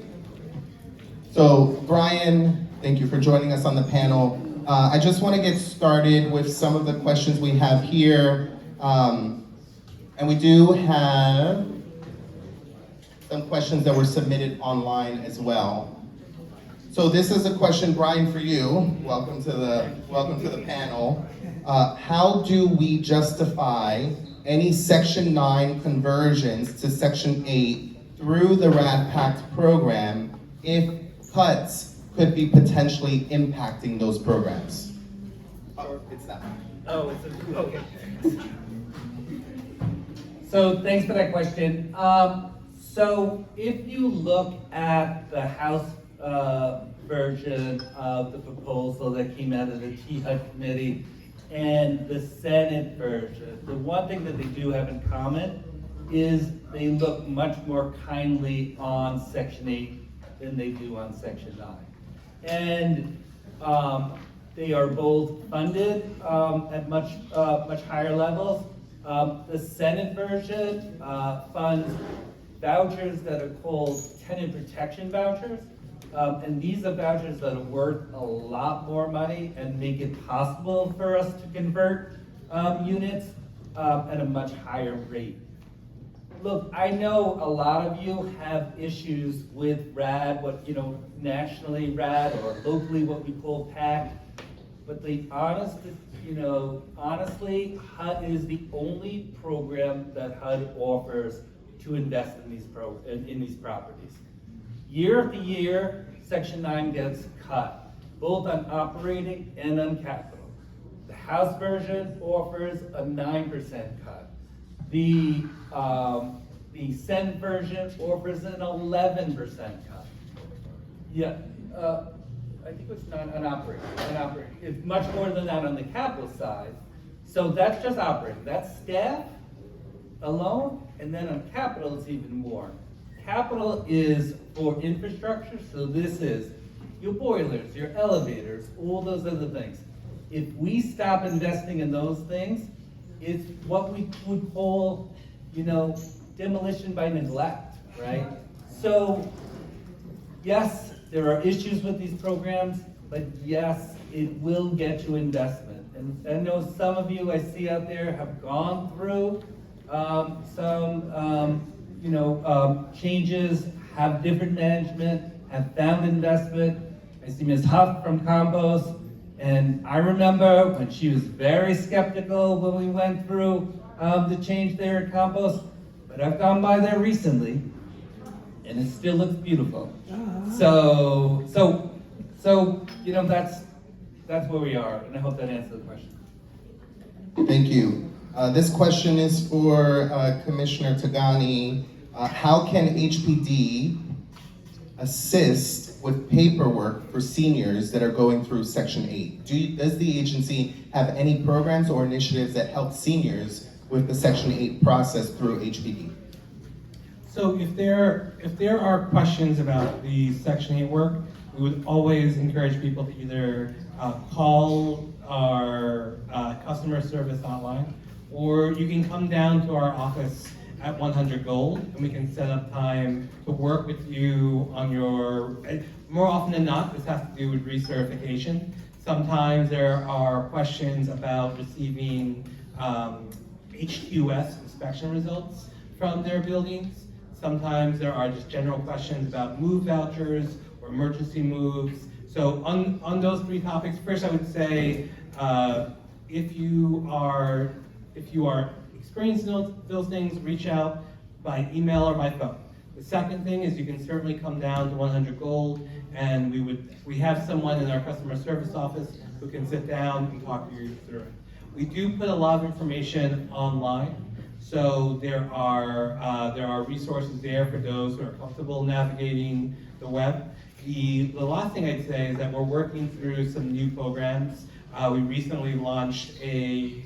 So Brian, thank you for joining us on the panel. I just want to get started with some of the questions we have here. And we do have some questions that were submitted online as well. So this is a question, Brian, for you. Welcome to the panel. How do we justify any Section 9 conversions to Section 8 through the RAD PACT program if cuts could be potentially impacting those programs? Oh, it's that. Oh, okay. So thanks for that question. So if you look at the House version of the proposal that came out of the THUD committee and the Senate version, the one thing that they do have in common is they look much more kindly on Section 8 than they do on Section 9. And they are both funded at much higher levels. The Senate version funds vouchers that are called tenant protection vouchers. And these are vouchers that are worth a lot more money and make it possible for us to convert units at a much higher rate. Look, I know a lot of you have issues with RAD, nationally RAD or locally what we call PAC, but honestly, HUD is the only program that HUD offers to invest in these properties. Year after year, Section 9 gets cut, both on operating and on capital. The House version offers a 9% cut. The Senate version offers an 11% cut. Yeah, I think it's not on operating. It's much more than that on the capital side. So that's just operating. That's staff alone, and then on capital, it's even more. Capital is for infrastructure, so this is your boilers, your elevators, all those other things. If we stop investing in those things, it's what we would call, demolition by neglect, right? So, yes, there are issues with these programs, but yes, it will get you investment. And I know some of you I see out there have gone through changes, have different management, have found investment. I see Ms. Huff from Compost, and I remember when she was very skeptical when we went through the change there at Compost, but I've gone by there recently, and it still looks beautiful. So that's where we are, and I hope that answers the question. Thank you. This question is for Commissioner Tagani. How can HPD assist with paperwork for seniors that are going through Section 8? Does the agency have any programs or initiatives that help seniors with the Section 8 process through HPD? So if there are questions about the Section 8 work, we would always encourage people to either call our customer service hotline, or you can come down to our office at 100 Gold, and we can set up time to work with you on your, more often than not, this has to do with recertification. Sometimes there are questions about receiving HQS inspection results from their buildings. Sometimes there are just general questions about move vouchers or emergency moves. So on those three topics, first I would say, if you are experiencing those things, reach out by email or by phone. The second thing is you can certainly come down to 100 Gold, and we have someone in our customer service office who can sit down and talk you through it. We do put a lot of information online, so there are resources there for those who are comfortable navigating the web. The last thing I'd say is that we're working through some new programs. We recently launched a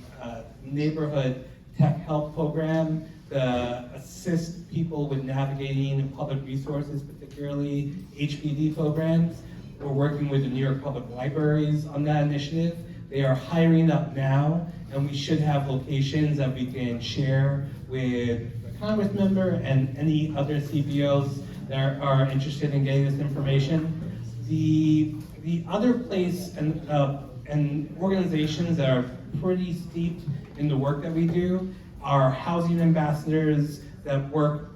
neighborhood tech help program to assist people with navigating public resources, particularly HPD programs. We're working with the New York Public Libraries on that initiative. They are hiring up now, and we should have locations that we can share with the Congress member and any other CBOs that are interested in getting this information. The other place and organizations that are pretty steeped in the work that we do are housing ambassadors that work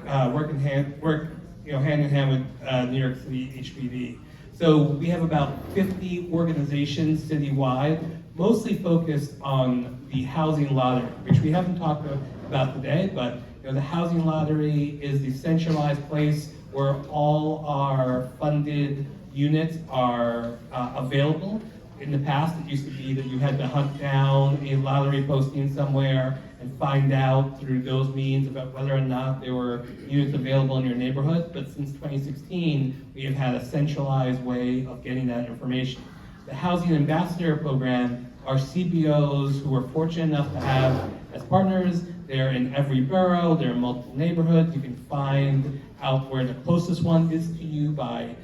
hand in hand with New York City HPD. So we have about 50 organizations citywide, mostly focused on the housing lottery, which we haven't talked about today, but the housing lottery is the centralized place where all our funded units are available. In the past, it used to be that you had to hunt down a lottery posting somewhere and find out through those means about whether or not there were units available in your neighborhood. But since 2016, we have had a centralized way of getting that information. The Housing Ambassador Program are CBOs who are fortunate enough to have as partners. They're in every borough, they're in multiple neighborhoods. You can find out where the closest one is to you by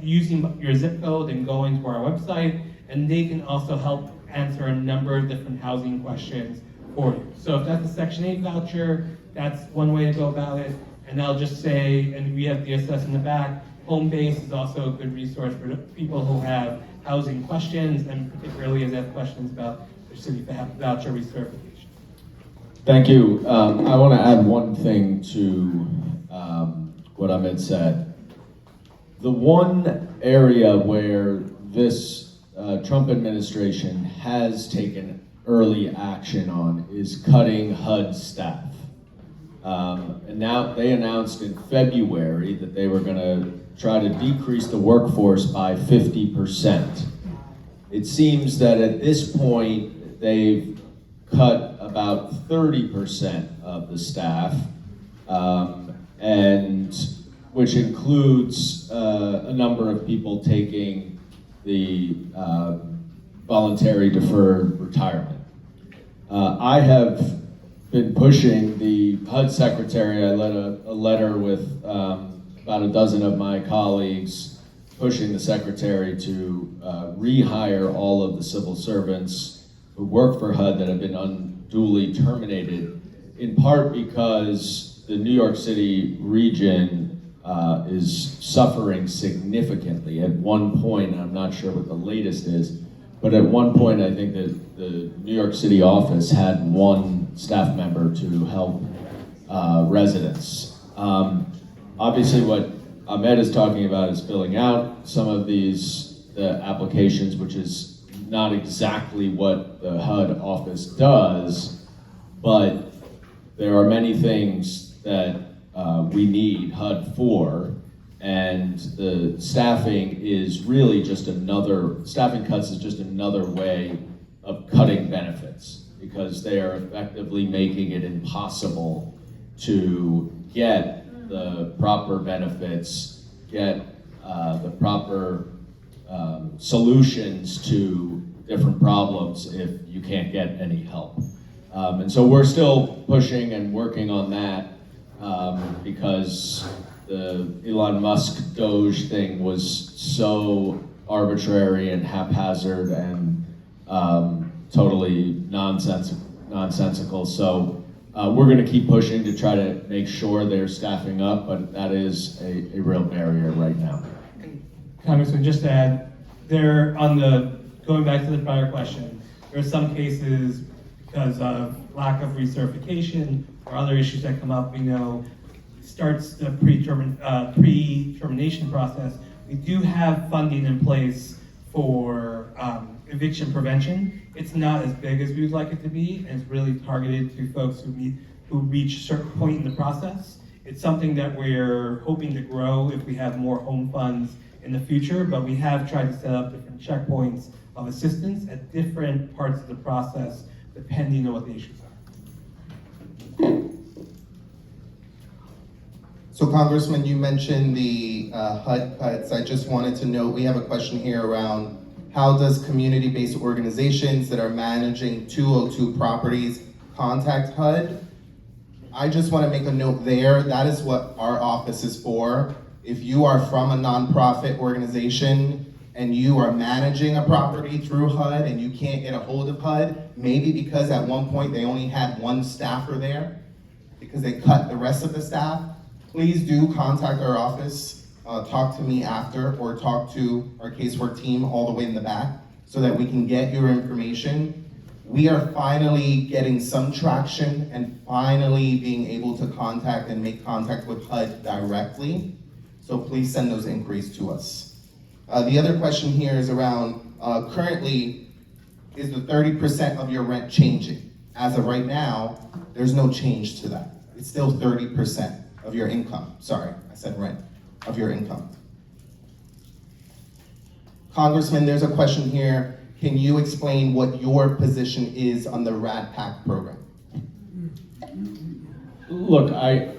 using your zip code and going to our website. And they can also help answer a number of different housing questions for you. So if that's a Section 8 voucher, that's one way to go about it. And I'll just say, and we have DSS in the back, Home Base is also a good resource for people who have housing questions, and particularly as they have questions about their city voucher recertification. Thank you. I want to add one thing to what Ahmed said. The one area where this Trump administration has taken early action on is cutting HUD staff. And now they announced in February that they were going to try to decrease the workforce by 50%. It seems that at this point they've cut about 30% of the staff, and which includes a number of people taking the voluntary deferred retirement. I have been pushing the HUD secretary. I led a letter with about a dozen of my colleagues pushing the secretary to rehire all of the civil servants who work for HUD that have been unduly terminated, in part because the New York City region is suffering significantly. At one point, I'm not sure what the latest is, but at one point I think that the New York City office had one staff member to help residents. Obviously what Ahmed is talking about is filling out some of the applications, which is not exactly what the HUD office does, but there are many things that we need HUD for, and the staffing is really just staffing cuts is just another way of cutting benefits, because they are effectively making it impossible to get the proper benefits, get the proper solutions to different problems if you can't get any help. And so we're still pushing and working on that because the Elon Musk Doge thing was so arbitrary and haphazard and totally nonsensical. So we're going to keep pushing to try to make sure they're staffing up, but that is a real barrier right now. Congressman, just to add, going back to the prior question, there are some cases because of lack of recertification or other issues that come up, we know starts the pre-termination process. We do have funding in place for eviction prevention. It's not as big as we would like it to be, and it's really targeted to folks who reach a certain point in the process. It's something that we're hoping to grow if we have more home funds in the future, but we have tried to set up different checkpoints of assistance at different parts of the process, depending on what the issues are. So Congressman, you mentioned the HUD cuts. I just wanted to note, we have a question here around how does community-based organizations that are managing 202 properties contact HUD? I just want to make a note there. That is what our office is for. If you are from a nonprofit organization and you are managing a property through HUD and you can't get a hold of HUD, maybe because at one point they only had one staffer there, because they cut the rest of the staff, please do contact our office, talk to me after, or talk to our casework team all the way in the back so that we can get your information. We are finally getting some traction and finally being able to contact and make contact with HUD directly. So please send those inquiries to us. The other question here is around, currently, is the 30% of your rent changing? As of right now, there's no change to that. It's still 30% of your income. Sorry, I said rent, of your income. Congressman, there's a question here. Can you explain what your position is on the RAD PAC program? Look, I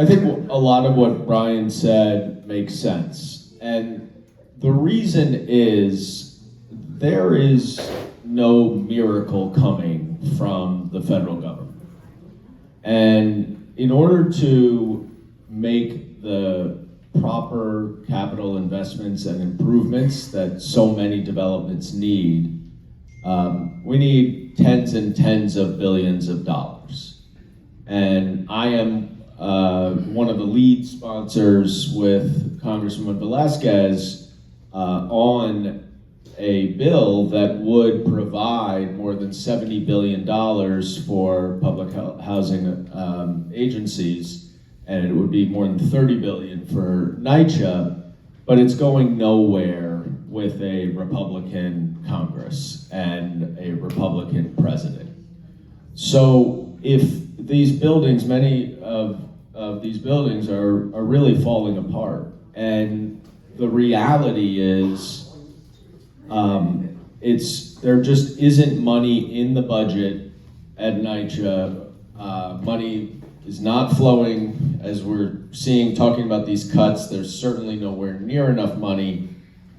think a lot of what Brian said makes sense. And the reason is there is no miracle coming from the federal government. And in order to make the proper capital investments and improvements that so many developments need, we need tens and tens of billions of dollars. And I am one of the lead sponsors with Congresswoman Velasquez on a bill that would provide more than $70 billion for public housing agencies, and it would be more than $30 billion for NYCHA, but it's going nowhere with a Republican Congress and a Republican president. So if these buildings, many of these buildings are really falling apart, and the reality is there just isn't money in the budget at NYCHA. Money is not flowing, as we're seeing, talking about these cuts. There's certainly nowhere near enough money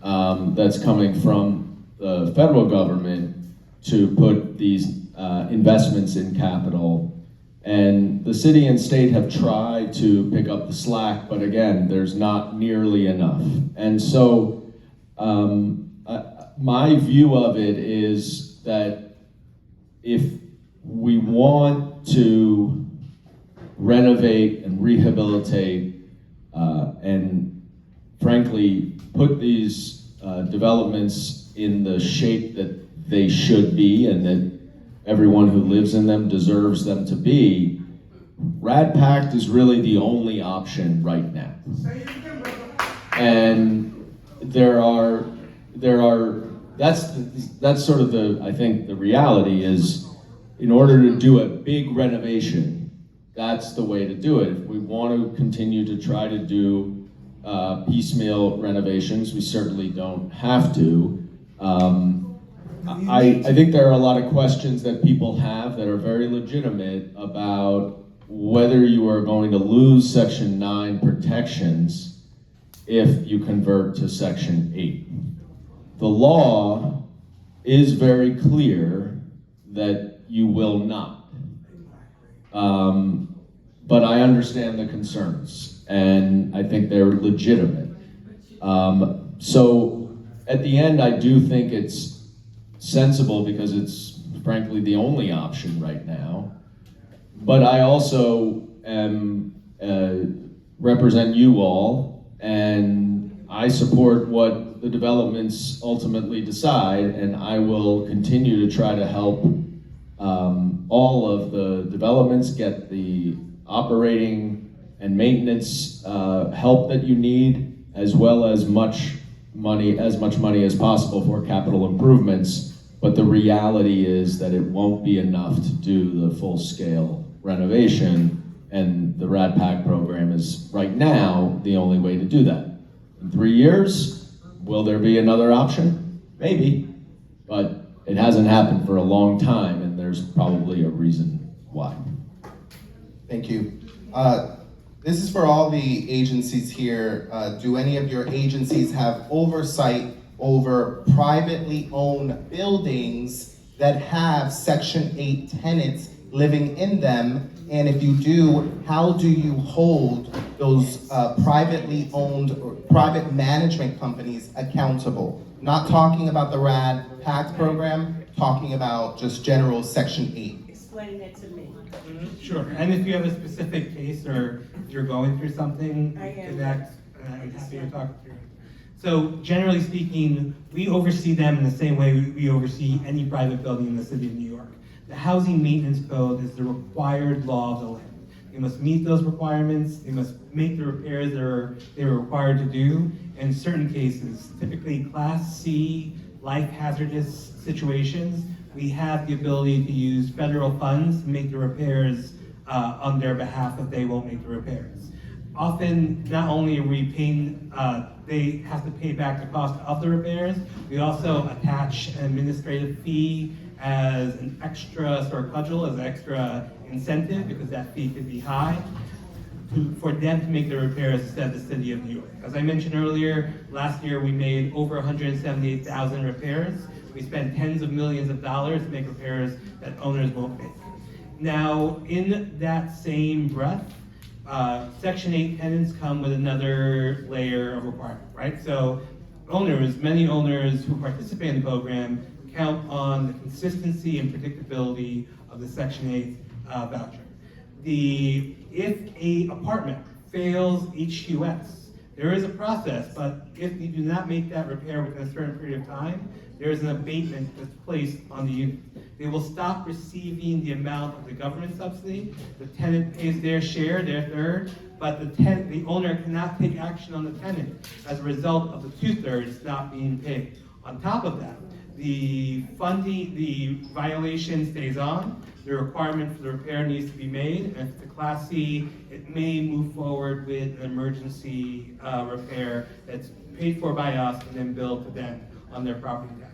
that's coming from the federal government to put these investments in capital. And the city and state have tried to pick up the slack, but again, there's not nearly enough. And so my view of it is that if we want to renovate and rehabilitate and frankly put these developments in the shape that they should be and that everyone who lives in them deserves them to be, RAD PAC is really the only option right now. And that's sort of I think the reality is, in order to do a big renovation, that's the way to do it. If we want to continue to try to do piecemeal renovations, we certainly don't have to. I think there are a lot of questions that people have that are very legitimate about whether you are going to lose Section 9 protections if you convert to Section 8. The law is very clear that you will not. But I understand the concerns, and I think they're legitimate. So at the end, I do think it's sensible, because it's frankly the only option right now, but I also am represent you all, and I support what the developments ultimately decide, and I will continue to try to help all of the developments get the operating and maintenance help that you need, as well as much money as possible for capital improvements. But the reality is that it won't be enough to do the full-scale renovation, and the Rad Pack program is right now the only way to do that. In 3 years, will there be another option? Maybe, but it hasn't happened for a long time, and there's probably a reason why. Thank you. This is for all the agencies here. Do any of your agencies have oversight over privately owned buildings that have Section 8 tenants living in them? And if you do, how do you hold those privately owned or private management companies accountable? Not talking about the RAD PACT program, talking about just general Section 8. Explain it to me. Sure, and if you have a specific case or you're going through something, I am. connect, I'm happy to talk through it. So generally speaking, we oversee them in the same way we oversee any private building in the city of New York. The housing maintenance code is the required law of the land. They must meet those requirements, they must make the repairs they're required to do. In certain cases, typically Class C, life hazardous situations, we have the ability to use federal funds to make the repairs on their behalf if they won't make the repairs. Often, not only are we paying, they have to pay back the cost of the repairs, we also attach an administrative fee as an extra sort of cudgel, as an extra incentive, because that fee could be high, for them to make the repairs instead of the city of New York. As I mentioned earlier, last year we made over 178,000 repairs. We spent tens of millions of dollars to make repairs that owners won't make. Now, in that same breath, Section 8 tenants come with another layer of requirement, right? So many owners who participate in the program count on the consistency and predictability of the Section 8 voucher. If a apartment fails HQS, there is a process, but if you do not make that repair within a certain period of time, there is an abatement that's placed on the unit. They will stop receiving the amount of the government subsidy. The tenant pays their share, their third, but the owner cannot take action on the tenant as a result of the 2/3 not being paid. On top of that, the violation stays on, the requirement for the repair needs to be made, and if it's a Class C, it may move forward with an emergency repair that's paid for by us and then billed to them on their property taxes.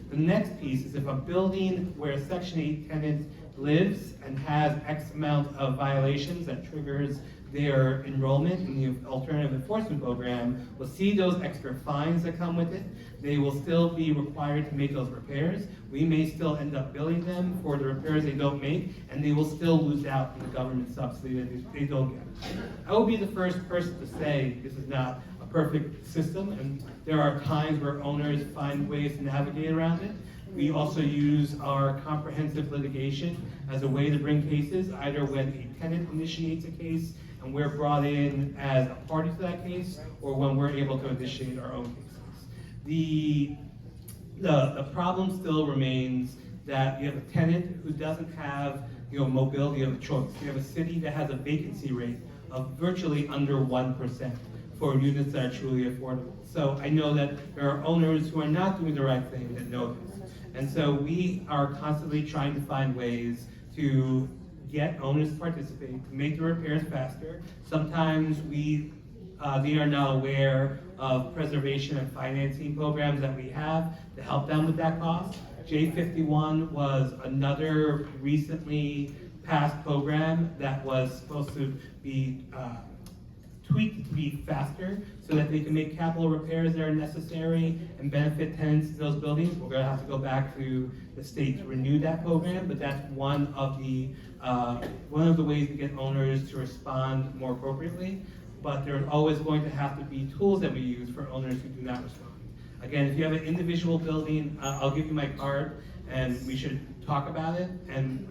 The next piece is if a building where a Section 8 tenant lives and has X amount of violations that triggers their enrollment in the alternative enforcement program, will see those extra fines that come with it. They will still be required to make those repairs. We may still end up billing them for the repairs they don't make, and they will still lose out on the government subsidy that they don't get. I will be the first person to say this is not a perfect system, and there are times where owners find ways to navigate around it. We also use our comprehensive litigation as a way to bring cases, either when a tenant initiates a case and we're brought in as a party to that case, or when we're able to initiate our own cases. The problem still remains that you have a tenant who doesn't have mobility of choice. You have a city that has a vacancy rate of virtually under 1% for units that are truly affordable. So I know that there are owners who are not doing the right thing that know this. And so we are constantly trying to find ways to get owners to participate, to make the repairs faster. Sometimes they are not aware of preservation and financing programs that we have to help them with that cost. J51 was another recently passed program that was supposed to be tweaked to be faster so that they can make capital repairs that are necessary and benefit tenants in those buildings. We're going to have to go back to the state to renew that program, but that's one of the ways to get owners to respond more appropriately. But there's always going to have to be tools that we use for owners who do not respond. Again, if you have an individual building, I'll give you my card, and we should talk about it. And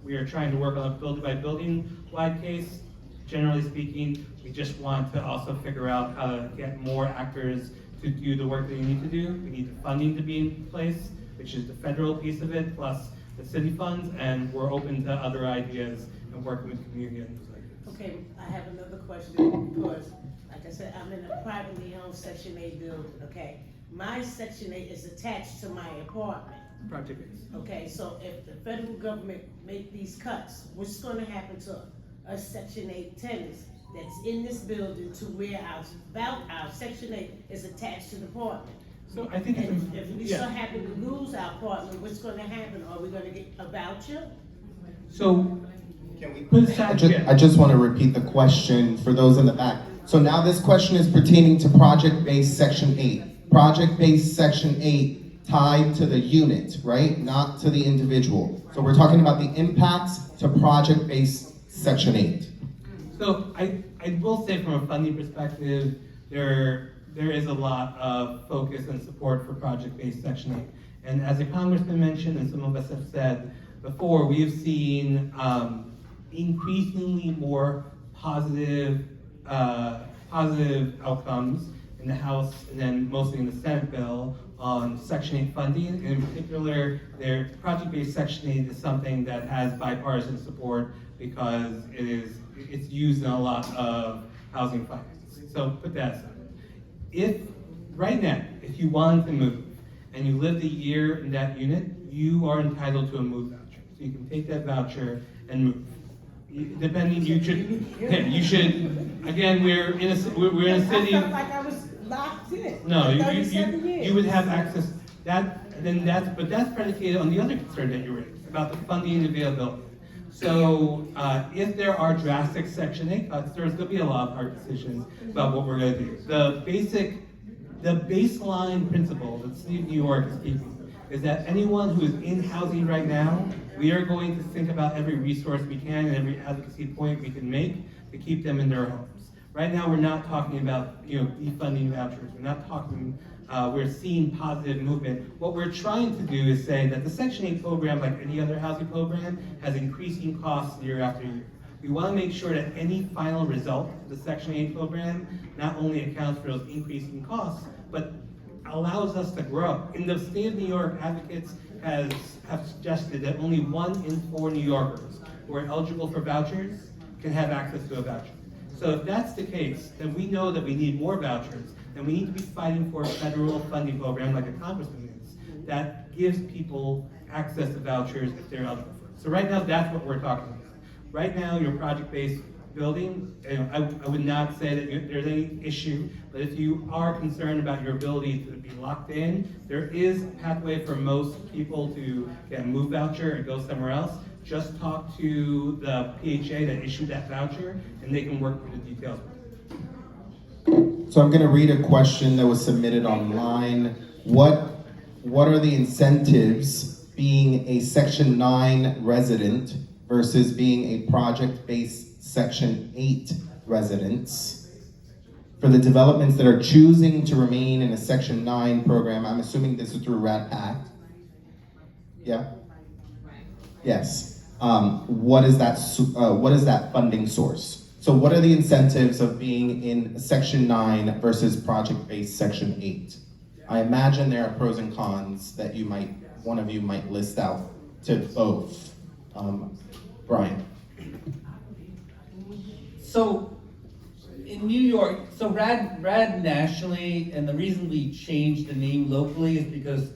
we are trying to work on a building by building wide case. Generally speaking, we just want to also figure out how to get more actors to do the work that you need to do. We need the funding to be in place, which is the federal piece of it, plus the city funds, and we're open to other ideas and working with community entities like this. Okay, I have another question because, like I said, I'm in a privately owned Section 8 building, okay? My Section 8 is attached to my apartment, Project based. okay? So if the federal government make these cuts, what's gonna happen to us Section 8 tenants that's in this building to where our Section 8 is attached to the apartment? So I think And if we so yeah. happen to lose our apartment, what's gonna happen? Are we gonna get a voucher? So Can we? put aside, I just want to repeat the question for those in the back. So now this question is pertaining to project-based Section 8. Project-based Section 8 tied to the unit, right? Not to the individual. So we're talking about the impacts to project-based Section 8. So I will say from a funding perspective, there is a lot of focus and support for project-based Section 8. And as the Congressman mentioned, and some of us have said before, we have seen increasingly more positive outcomes in the House and then mostly in the Senate bill on Section 8 funding. And in particular, their project-based Section 8 is something that has bipartisan support because it's used in a lot of housing finance. So put that aside. If right now, if you wanted to move and you lived a year in that unit, you are entitled to a move voucher. So you can take that voucher and move. Depending, you should. Again, we're in a city. I felt like I was locked in. No, 37 years. you would have access. But that's predicated on the other concern that you raised about the funding and availability. So if there are drastic Section 8 cuts, there's going to be a lot of hard decisions about what we're going to do. The baseline principle that the city of New York is keeping is that anyone who is in housing right now, we are going to think about every resource we can and every advocacy point we can make to keep them in their homes. Right now, we're not talking about defunding vouchers. We're not talking. We're seeing positive movement. What we're trying to do is say that the Section 8 program, like any other housing program, has increasing costs year after year. We want to make sure that any final result of the Section 8 program not only accounts for those increasing costs, but allows us to grow. In the state of New York, advocates have suggested that only 1 in 4 New Yorkers who are eligible for vouchers can have access to a voucher. So if that's the case, then we know that we need more vouchers, and we need to be fighting for a federal funding program like a congressman is, that gives people access to vouchers if they're eligible for it. So right now, that's what we're talking about. Right now, your project-based building, I would not say that there's any issue, but if you are concerned about your ability to be locked in, there is a pathway for most people to get a move voucher and go somewhere else. Just talk to the PHA that issued that voucher, and they can work through the details. So I'm going to read a question that was submitted online. What are the incentives being a Section 9 resident versus being a project-based Section 8 residents for the developments that are choosing to remain in a Section 9 program? I'm assuming this is through RAD PACT. Yeah? Yes. What is that funding source? So what are the incentives of being in Section 9 versus project-based Section 8? I imagine there are pros and cons that one of you might list out to both. Brian. So in New York, so RAD nationally, and the reason we changed the name locally is because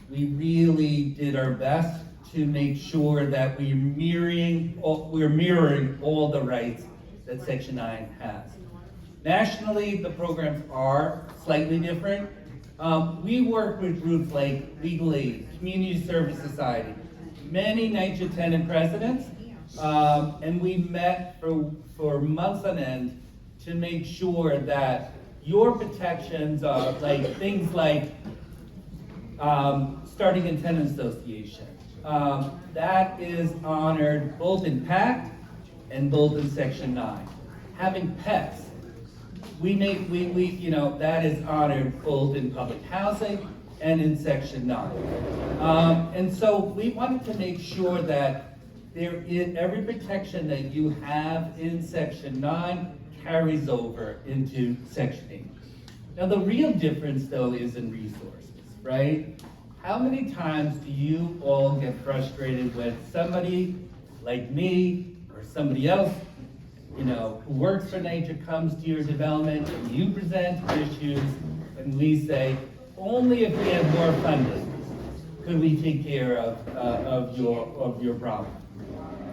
we really did our best to make sure that we're mirroring all the rights that Section 9 has. Nationally, the programs are slightly different. We work with groups like Legal Aid, Community Service Society, many NYCHA tenant presidents, and we met for months on end to make sure that your protections are like things like starting a tenant association. That is honored both in PACT and both in Section 9. Having pets, that is honored both in public housing and in Section 9. And so we wanted to make sure that every protection that you have in Section 9 carries over into Section 8. Now, the real difference, though, is in resources, right? How many times do you all get frustrated when somebody like me or somebody else, you know, who works for NYCHA comes to your development and you present issues and we say, only if we had more funding could we take care of your problem.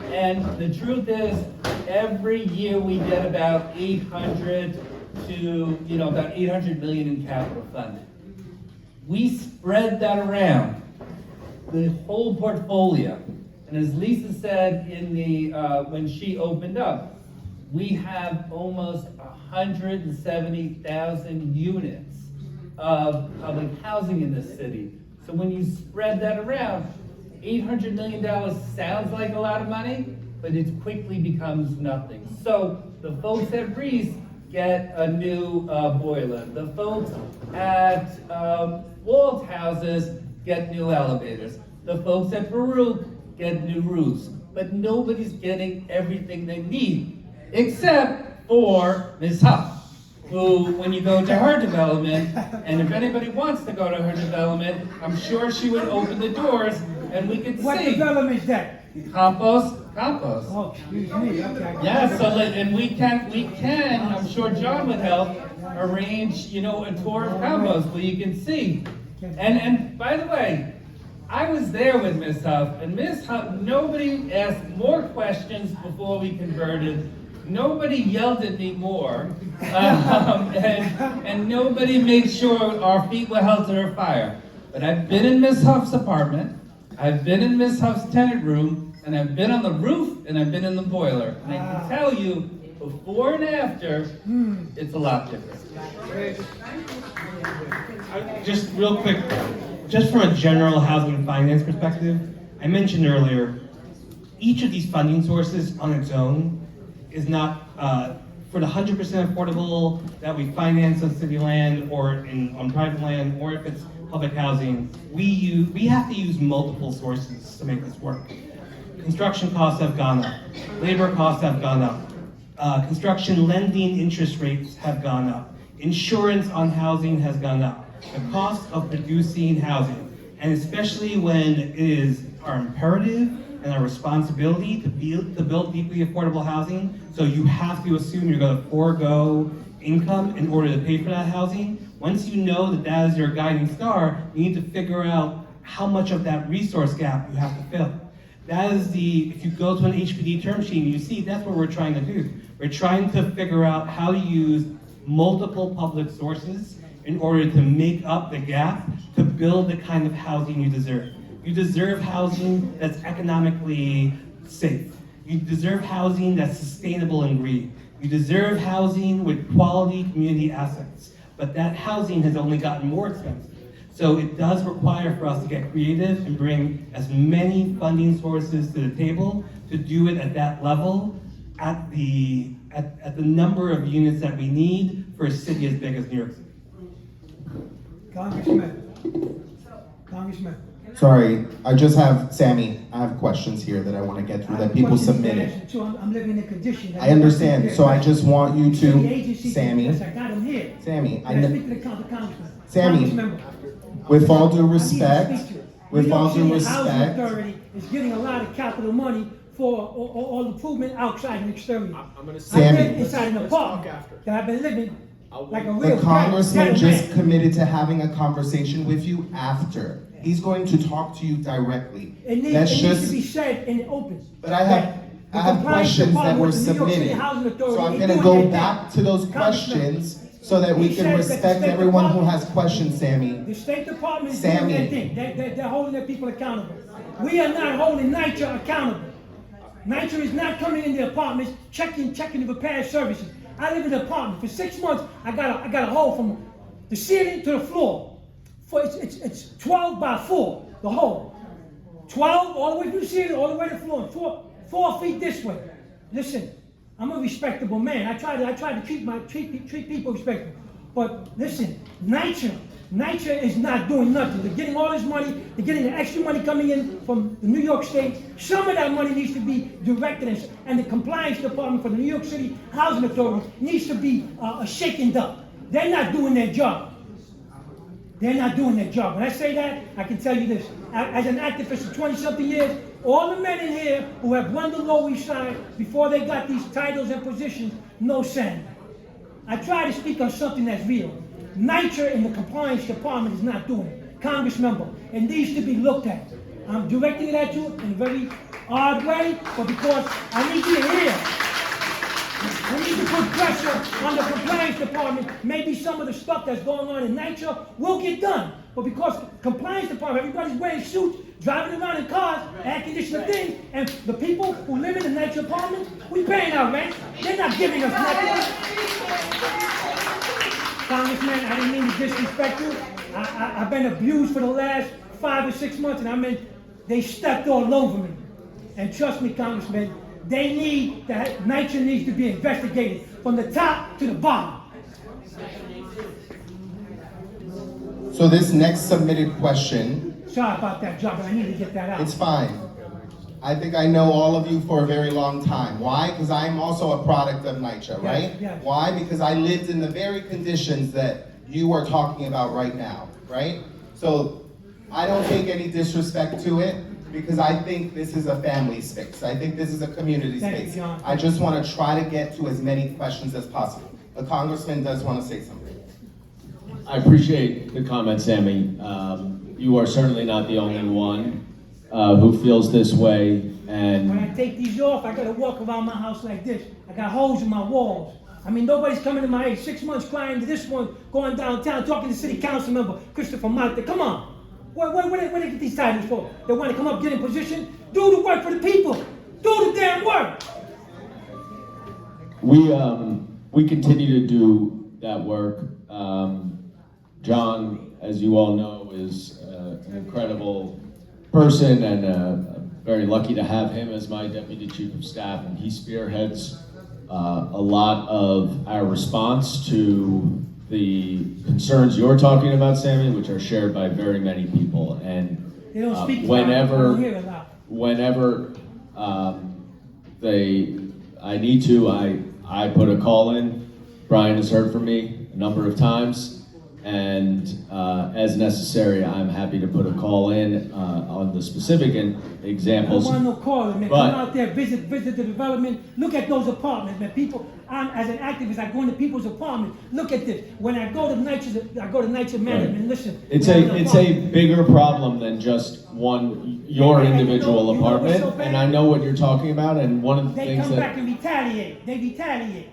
And the truth is, every year we get about 800 about 800 million in capital funding. We spread that around the whole portfolio. And as Lisa said in the when she opened up, we have almost 170,000 units of public housing in this city. So when you spread that around, $800 million sounds like a lot of money, but it quickly becomes nothing. So the folks at Reese get a new boiler. The folks at Walt houses get new elevators. The folks at Baruch get new roofs. But nobody's getting everything they need, except for Ms. Huff, who, when you go to her development, and if anybody wants to go to her development, I'm sure she would open the doors and we could What see. development is that? Compost. Oh, excuse me, okay. Yes, and we can, I'm sure John would help, arrange, a tour of compost where you can see. And by the way, I was there with Ms. Huff, and Ms. Huff, nobody asked more questions before we converted. Nobody yelled at me more, and nobody made sure our feet were held to the fire. But I've been in Ms. Huff's apartment, I've been in Ms. Huff's tenant room, and I've been on the roof, and I've been in the boiler. And I can tell you, before and after, it's a lot different. Just real quick, just from a general housing and finance perspective, I mentioned earlier, each of these funding sources on its own is not, for the 100% affordable that we finance on city land or on private land, or if it's public housing, we have to use multiple sources to make this work. Construction costs have gone up, labor costs have gone up, construction lending interest rates have gone up, insurance on housing has gone up, the cost of producing housing, and especially when it is our imperative and our responsibility to build deeply affordable housing, so you have to assume you're going to forego income in order to pay for that housing. Once you know that that is your guiding star, you need to figure out how much of that resource gap you have to fill. That is if you go to an HPD term sheet, you see that's what we're trying to do. We're trying to figure out how to use multiple public sources in order to make up the gap to build the kind of housing you deserve. You deserve housing that's economically safe. You deserve housing that's sustainable and green. You deserve housing with quality community assets. But that housing has only gotten more expensive. So it does require for us to get creative and bring as many funding sources to the table to do it at that level, at the number of units that we need for a city as big as New York City. Congressman. Sorry, I just have, Sammy, I have questions here that I want to get through that people submitted. I'm living in a condition. I understand, so I just want you The to, agency, Sammy, yes, I got him here. Sammy, Can I speak to the congressman? Sammy, Congressmember. with all due I need to respect, speak to you. with New all York due City Housing respect, Authority is getting a lot of capital money for all improvement outside and exterior. Sammy. I live inside an apartment that I've been living like a real the congressman ghetto just man. committed to having a conversation with you after. He's going to talk to you directly. It That's needs just, to be said in the open. but I have questions that were submitted. So I'm gonna go back to those questions so that we can respect everyone who has questions, Sammy. The State Department is Sammy. doing their thing. They're holding their people accountable. We are not holding NYCHA accountable. NYCHA is not coming in the apartments, checking the repair services. I live in an apartment. For 6 months, I got a hole from the ceiling to the floor. It's 12 by 4, the hole. 12 all the way through the ceiling, all the way to the floor. 4 feet this way. Listen, I'm a respectable man. I try to treat people respectable. But listen, NYCHA is not doing nothing. They're getting all this money, they're getting the extra money coming in from the New York State. Some of that money needs to be directed, and the compliance department for the New York City Housing Authority needs to be shaken up. They're not doing their job. They're not doing their job. When I say that, I can tell you this. As an activist for 20-something years, all the men in here who have run the Lower East Side before they got these titles and positions know saying. I try to speak on something that's real. NYCHA in the compliance department is not doing it. Congressmember, it needs to be looked at. I'm directing it at you in a very odd way, but because I need you to hear. We need to put pressure on the compliance department. Maybe some of the stuff that's going on in NYCHA will get done. But because compliance department, everybody's wearing suits, driving around in cars, air-conditioned things, and the people who live in the NYCHA apartments, we paying our rent. They're not giving us nothing. Congressman, I didn't mean to disrespect you. I've been abused for the last 5 or 6 months, and I mean, they stepped all over me. And trust me, Congressman, NYCHA needs to be investigated from the top to the bottom. So this next submitted question, Sorry about that, John, but I need to get that out. it's fine. I think I know all of you for a very long time. Why? Because I'm also a product of NYCHA, right? Yes. Why? Because I lived in the very conditions that you are talking about right now, right? So I don't take any disrespect to it, because I think this is a family space. I think this is a community Thank you, space. John. I just want to try to get to as many questions as possible. The congressman does want to say something. I appreciate the comment, Sammy. You are certainly not the only one who feels this way. When I And take these off, I gotta walk around my house like this. I got holes in my walls. I mean, nobody's coming to my age. 6 months crying to this one, going downtown, talking to city council member Christopher Mata. Come on. Where they get these titles for? They want to come up, get in position? Do the work for the people. Do the damn work. we continue to do that work. John, as you all know, is an incredible person, and very lucky to have him as my deputy chief of staff, and he spearheads a lot of our response to the concerns you're talking about, Sammy, which are shared by very many people. And They don't speak about it. I don't hear it a lot. whenever I need to, I put a call in. Brian has heard from me a number of times, and as necessary, I'm happy to put a call in on the specific examples. I don't want no call, man. But- Come out there, visit the development. Look at those apartments, man. People, as an activist, I go into people's apartments. Look at this. When I go to NYCHA management. Listen. It's a bigger problem than just your individual you know what's apartment, so bad? and I know what you're talking about. And one of the They things come back that, and retaliate. They retaliate.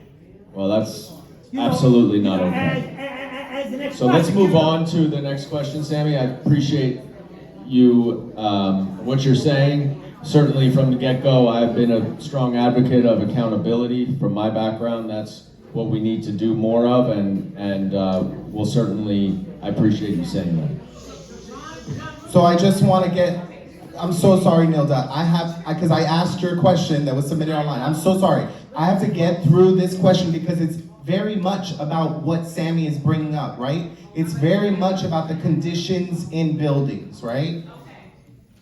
well, that's You know, absolutely you not know, okay. As an So let's move ex-prosecutor- on to the next question, Sammy. I appreciate you, what you're saying. Certainly from the get-go, I've been a strong advocate of accountability. From my background, that's what we need to do more of, and we'll certainly, I appreciate you saying that. So I just want to I'm so sorry, Nilda. Because I asked your question that was submitted online. I'm so sorry. I have to get through this question because it's very much about what Sammy is bringing up, right? It's very much about the conditions in buildings, right?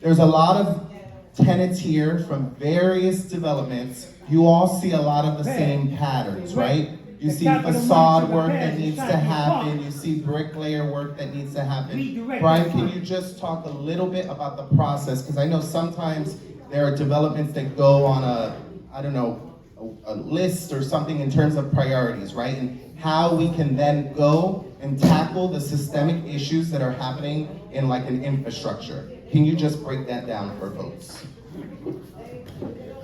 There's a lot of tenants here from various developments. You all see a lot of the same patterns, right? You see facade work that needs to happen. You see bricklayer work that needs to happen. Brian, can you just talk a little bit about the process? Because I know sometimes there are developments that go on a list or something in terms of priorities, right? And how we can then go and tackle the systemic issues that are happening in like an infrastructure. Can you just break that down for folks?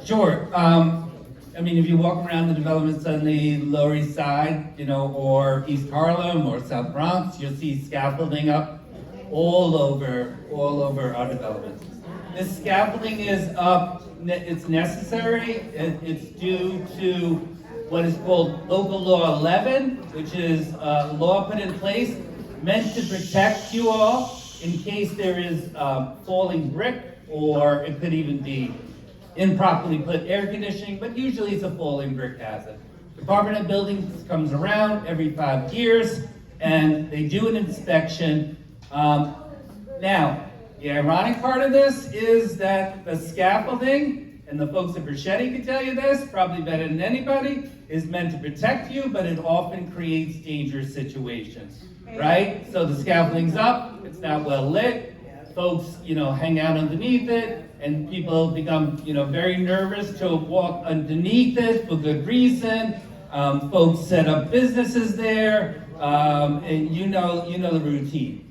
Sure. I mean, if you walk around the developments on the Lower East Side, or East Harlem or South Bronx, you'll see scaffolding up all over our developments. This scaffolding is up, it's necessary, it's due to what is called Local Law 11, which is a law put in place meant to protect you all in case there is falling brick, or it could even be improperly put air conditioning, but usually it's a falling brick hazard. Department of Buildings comes around every 5 years, and they do an inspection. Now, the ironic part of this is that the scaffolding, and the folks at Brichetti can tell you this, probably better than anybody, is meant to protect you, but it often creates dangerous situations, right? So the scaffolding's up, it's not well lit, folks, hang out underneath it, and people become, very nervous to walk underneath it for good reason. Folks set up businesses there, and you know the routine.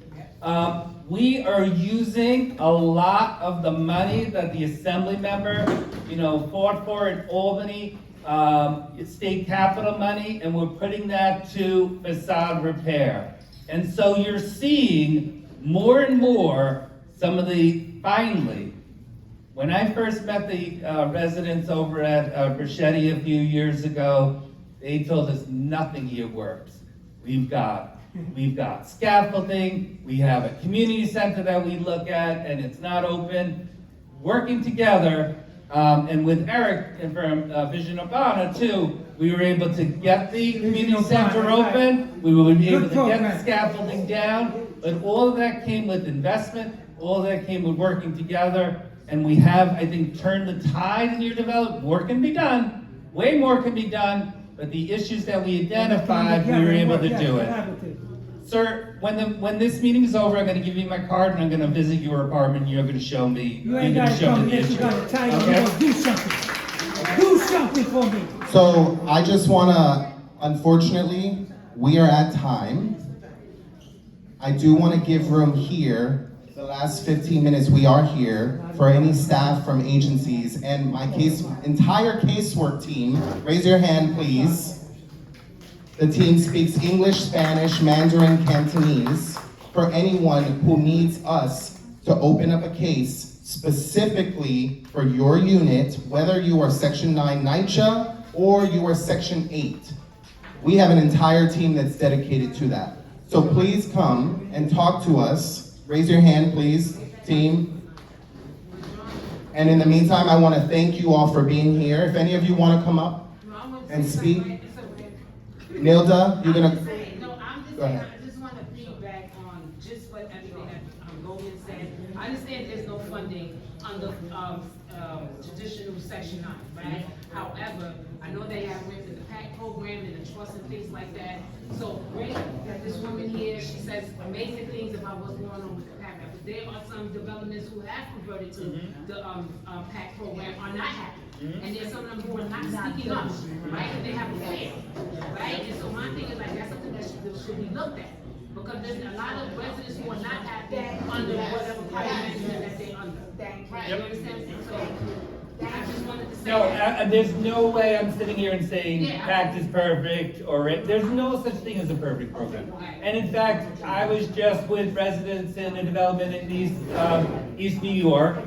We are using a lot of the money that the assembly member, fought for in Albany, state capital money, and we're putting that to facade repair. And so you're seeing more and more some of finally, when I first met the residents over at Brichetti a few years ago, they told us nothing here works. We've got scaffolding, we have a community center that we look at, and it's not open. Working together, and with Eric and from Vision Urbana too, we were able to get the community center open, we were able to get the scaffolding down, but all of that came with investment, all of that came with working together, and we have, I think, turned the tide in your development. More can be done, way more can be done, but the issues that we identified, we were able to do it. Sir, when this meeting is over, I'm going to give you my card and I'm going to visit your apartment and you're going to show me, You ain't got to come unless you got a title. Okay? You gonna do something. Do something for me. So I just want to, unfortunately, we are at time. I do want to give room here. The last 15 minutes we are here for any staff from agencies and my entire casework team. Raise your hand, please. The team speaks English, Spanish, Mandarin, Cantonese for anyone who needs us to open up a case specifically for your unit, whether you are Section 9 NYCHA or you are Section 8. We have an entire team that's dedicated to that. So please come and talk to us. Raise your hand, please, team. And in the meantime, I want to thank you all for being here. If any of you want to come up and speak. Nilda, you're gonna. No, I'm just Go saying, ahead. I just want to feedback on just what everything that Goldman said. I understand there's no funding under traditional Section 9, right? However, I know they have went to the PAC program and the trust and things like that. So great that this woman here, she says amazing things about what's going on with the PAC. But there are some developments who have converted to the PAC program are not happy. And there's some of them who are not speaking up, right? And they have a fear, right? And so my thing is like, that's something that should be looked at. Because there's a lot of residents who are not happy under whatever private management that they're under. Right, you understand? So, I just wanted to say No, that. there's no way I'm sitting here and saying Yeah. PACT is perfect, or there's no such thing as a perfect program. And in fact, I was just with residents in a development in East New York,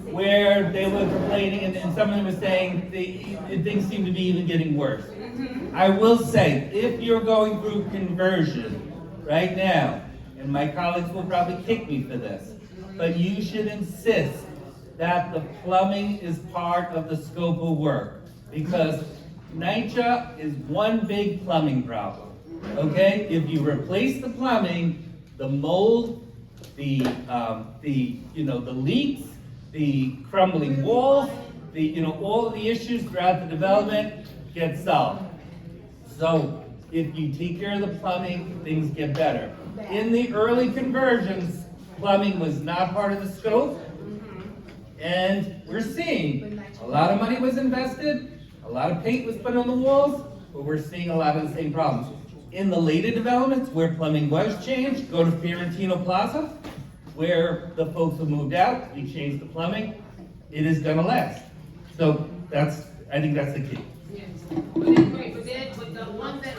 where they were complaining, and some of them were saying things seem to be even getting worse. I will say, if you're going through conversion right now, and my colleagues will probably kick me for this, but you should insist that the plumbing is part of the scope of work, because NYCHA is one big plumbing problem, okay? If you replace the plumbing, the mold, the leaks, the crumbling walls, all of the issues throughout the development get solved. So if you take care of the plumbing, things get better. In the early conversions, plumbing was not part of the scope, and we're seeing a lot of money was invested, a lot of paint was put on the walls, but we're seeing a lot of the same problems. In the later developments where plumbing was changed, go to Fiorentino Plaza, where the folks who moved out, we changed the plumbing, it is gonna last. So I think that's the key. Yes. But then, great, but the ones that,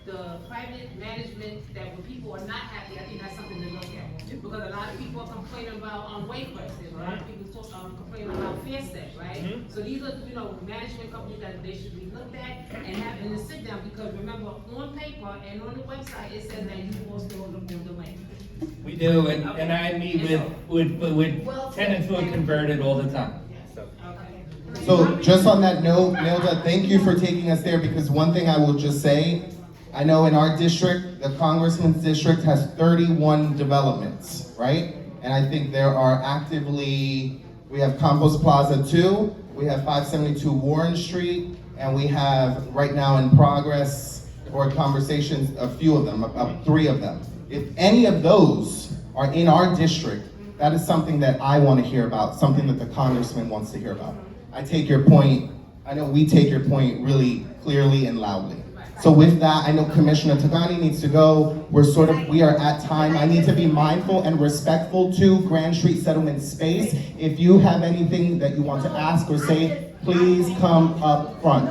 the private management, that when people are not happy, I think that's something to look at. Because a lot of people are complaining about weight prices, a lot of people complaining about fair step, right? So these are, management companies that they should be looked at and having to sit down, because remember, on paper and on the website, it says that you will still own the land. We do, and I meet with tenants who are converted all the time. So. So just on that note, Nilda, thank you for taking us there, because one thing I will just say, I know in our district, the congressman's district has 31 developments, right? And I think there are actively, we have Campos Plaza 2, we have 572 Warren Street, and we have right now in progress or conversations, a few of them, 3 of them. If any of those are in our district, that is something that I want to hear about, something that the congressman wants to hear about. I take your point, I know we take your point really clearly and loudly. So with that, I know Commissioner Tagani needs to go. We are at time. I need to be mindful and respectful to Grand Street Settlement Space. If you have anything that you want to ask or say, please come up front.